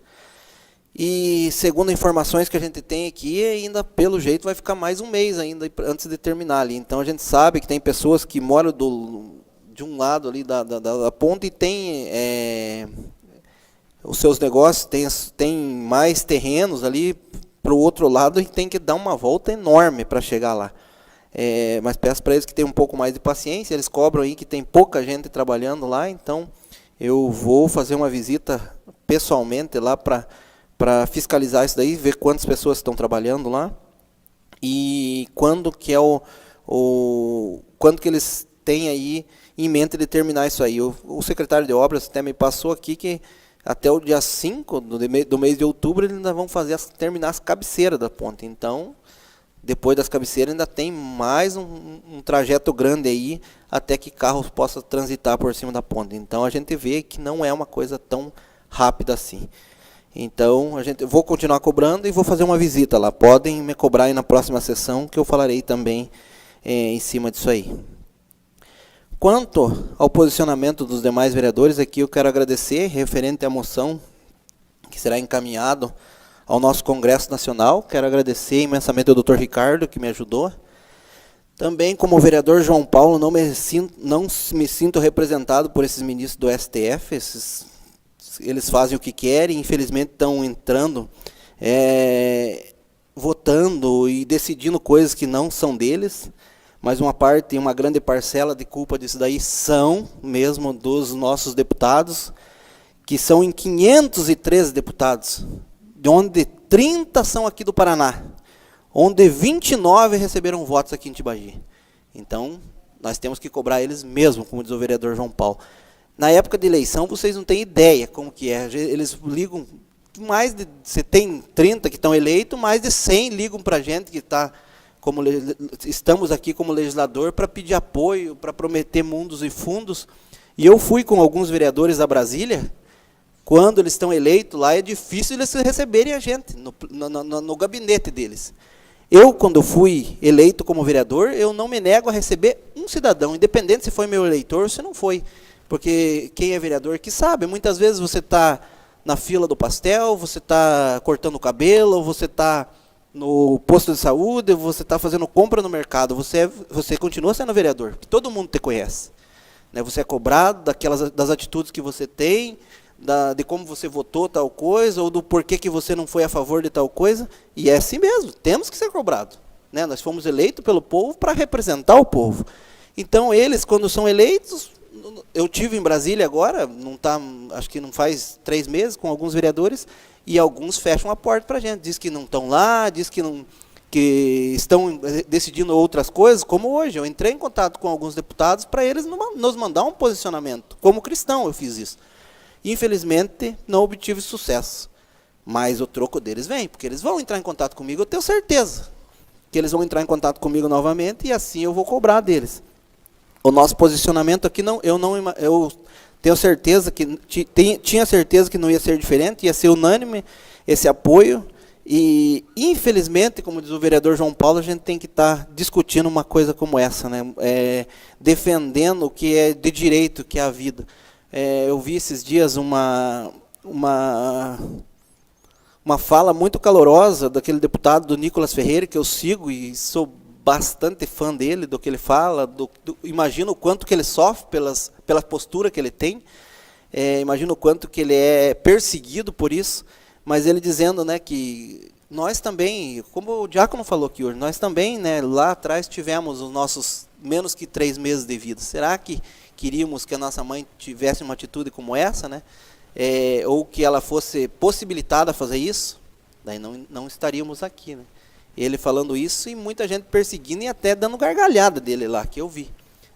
E segundo informações que a gente tem aqui, ainda pelo jeito vai ficar mais um mês ainda antes de terminar ali. Então a gente sabe que tem pessoas que moram de um lado ali da ponte e tem os seus negócios, tem mais terrenos ali para o outro lado e tem que dar uma volta enorme para chegar lá. Mas peço para eles que tenham um pouco mais de paciência, eles cobram aí que tem pouca gente trabalhando lá, então eu vou fazer uma visita pessoalmente lá para fiscalizar isso daí, ver quantas pessoas estão trabalhando lá e quando que quando que eles têm aí em mente de terminar isso aí. O secretário de obras até me passou aqui que até o dia 5 do mês de outubro eles ainda vão terminar as cabeceiras da ponte. Então, depois das cabeceiras ainda tem mais um trajeto grande aí até que carros possam transitar por cima da ponte. Então a gente vê que não é uma coisa tão rápida assim. Então, vou continuar cobrando e vou fazer uma visita lá. Podem me cobrar aí na próxima sessão, que eu falarei também em cima disso aí. Quanto ao posicionamento dos demais vereadores, aqui eu quero agradecer, referente à moção que será encaminhado ao nosso Congresso Nacional. Quero agradecer imensamente ao Dr. Ricardo, que me ajudou. Também, como vereador João Paulo, não me sinto representado por esses ministros do STF, eles fazem o que querem, infelizmente estão entrando, votando e decidindo coisas que não são deles, mas uma grande parcela de culpa disso daí são mesmo dos nossos deputados, que são em 513 deputados, de onde 30 são aqui do Paraná, onde 29 receberam votos aqui em Tibagi. Então, nós temos que cobrar eles mesmo, como diz o vereador João Paulo. Na época de eleição, vocês não têm ideia como que é. Eles ligam, você tem 30 que estão eleitos, mais de 100 ligam para a gente que estamos aqui como legislador para pedir apoio, para prometer mundos e fundos. E eu fui com alguns vereadores da Brasília, quando eles estão eleitos lá, é difícil eles receberem a gente no gabinete deles. Eu, quando fui eleito como vereador, eu não me nego a receber um cidadão, independente se foi meu eleitor ou se não foi. Porque quem é vereador que sabe, muitas vezes você está na fila do pastel, você está cortando o cabelo, você está no posto de saúde, você está fazendo compra no mercado, você continua sendo vereador, que todo mundo te conhece. Né? Você é cobrado das atitudes que você tem, de como você votou tal coisa, ou do porquê que você não foi a favor de tal coisa, e é assim mesmo, temos que ser cobrados. Né? Nós fomos eleitos pelo povo para representar o povo. Então, eles, quando são eleitos, eu tive em Brasília agora, acho que não faz 3 meses, com alguns vereadores, e alguns fecham a porta para a gente, diz que não estão lá, diz que estão decidindo outras coisas, como hoje. Eu entrei em contato com alguns deputados para eles nos mandar um posicionamento. Como cristão eu fiz isso. Infelizmente, não obtive sucesso. Mas o troco deles vem, porque eles vão entrar em contato comigo, eu tenho certeza que eles vão entrar em contato comigo novamente, e assim eu vou cobrar deles. O nosso posicionamento aqui, eu tenho certeza que tinha certeza que não ia ser diferente, ia ser unânime esse apoio, E, infelizmente, como diz o vereador João Paulo, a gente tem que estar discutindo uma coisa como essa, né? Defendendo o que é de direito, que é a vida. Eu vi esses dias uma fala muito calorosa daquele deputado, do Nicolas Ferreira, que eu sigo e sou bastante fã dele, do que ele fala, imagino o quanto que ele sofre pela postura que ele tem, imagino o quanto que ele é perseguido por isso, mas ele dizendo, né, que nós também, como o diácono falou aqui hoje, nós também, né, lá atrás tivemos os nossos menos que 3 meses de vida. Será que queríamos que a nossa mãe tivesse uma atitude como essa, né? Ou que ela fosse possibilitada a fazer isso? Daí não estaríamos aqui, né? Ele falando isso e muita gente perseguindo e até dando gargalhada dele lá, que eu vi.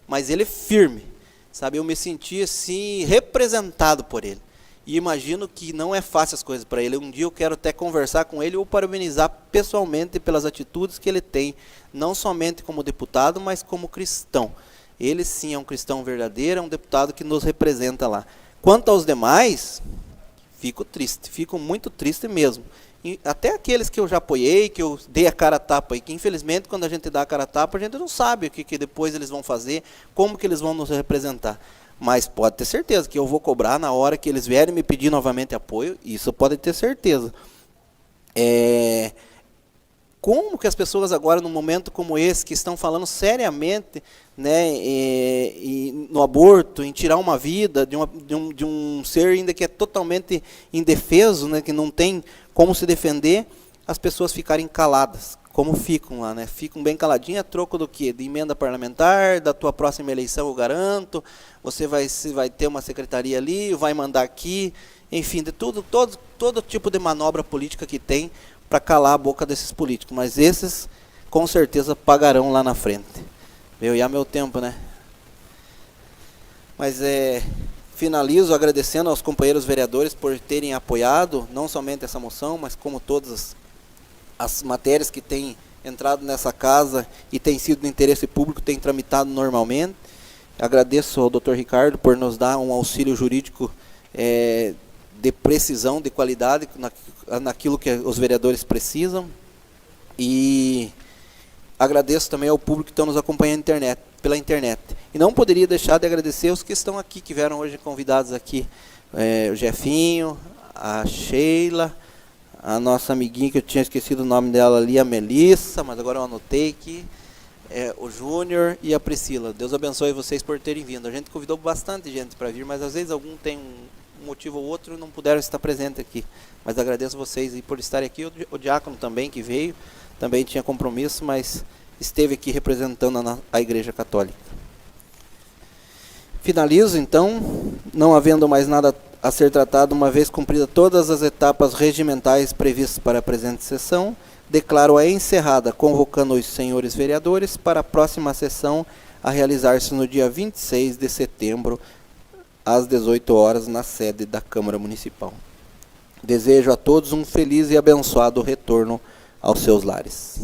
Mas ele firme, sabe? Eu me senti assim, representado por ele. E imagino que não é fácil as coisas para ele. Um dia eu quero até conversar com ele ou parabenizar pessoalmente pelas atitudes que ele tem, não somente como deputado, mas como cristão. Ele sim é um cristão verdadeiro, é um deputado que nos representa lá. Quanto aos demais, fico muito triste mesmo. E até aqueles que eu já apoiei, que eu dei a cara a tapa, e que infelizmente quando a gente dá a cara a tapa, a gente não sabe o que depois eles vão fazer, como que eles vão nos representar. Mas pode ter certeza que eu vou cobrar na hora que eles vierem me pedir novamente apoio, isso pode ter certeza. Como que as pessoas agora, num momento como esse, que estão falando seriamente, né, no aborto, em tirar uma vida de um ser ainda que é totalmente indefeso, né, que não tem como se defender, as pessoas ficarem caladas, como ficam lá, né? Ficam bem caladinhas, a troco do quê? De emenda parlamentar, da tua próxima eleição eu garanto, você vai ter uma secretaria ali, vai mandar aqui, enfim, de todo tipo de manobra política que tem para calar a boca desses políticos, mas esses com certeza pagarão lá na frente. Já meu tempo, né? Mas finalizo agradecendo aos companheiros vereadores por terem apoiado, não somente essa moção, mas como todas as matérias que têm entrado nessa casa e têm sido de interesse público, têm tramitado normalmente. Agradeço ao Dr. Ricardo por nos dar um auxílio jurídico de precisão, de qualidade, naquilo que os vereadores precisam. E agradeço também ao público que está nos acompanhando pela internet. E não poderia deixar de agradecer os que estão aqui, que vieram hoje convidados aqui. O Jefinho, a Sheila, a nossa amiguinha, que eu tinha esquecido o nome dela ali, a Melissa, mas agora eu anotei aqui, o Júnior e a Priscila. Deus abençoe vocês por terem vindo. A gente convidou bastante gente para vir, mas às vezes algum tem um motivo ou outro e não puderam estar presentes aqui. Mas agradeço vocês por estarem aqui. O diácono também, que veio, também tinha compromisso, mas esteve aqui representando a Igreja Católica. Finalizo, então, não havendo mais nada a ser tratado, uma vez cumpridas todas as etapas regimentais previstas para a presente sessão, declaro-a encerrada, convocando os senhores vereadores para a próxima sessão a realizar-se no dia 26 de setembro, às 18 horas, na sede da Câmara Municipal. Desejo a todos um feliz e abençoado retorno aos seus lares.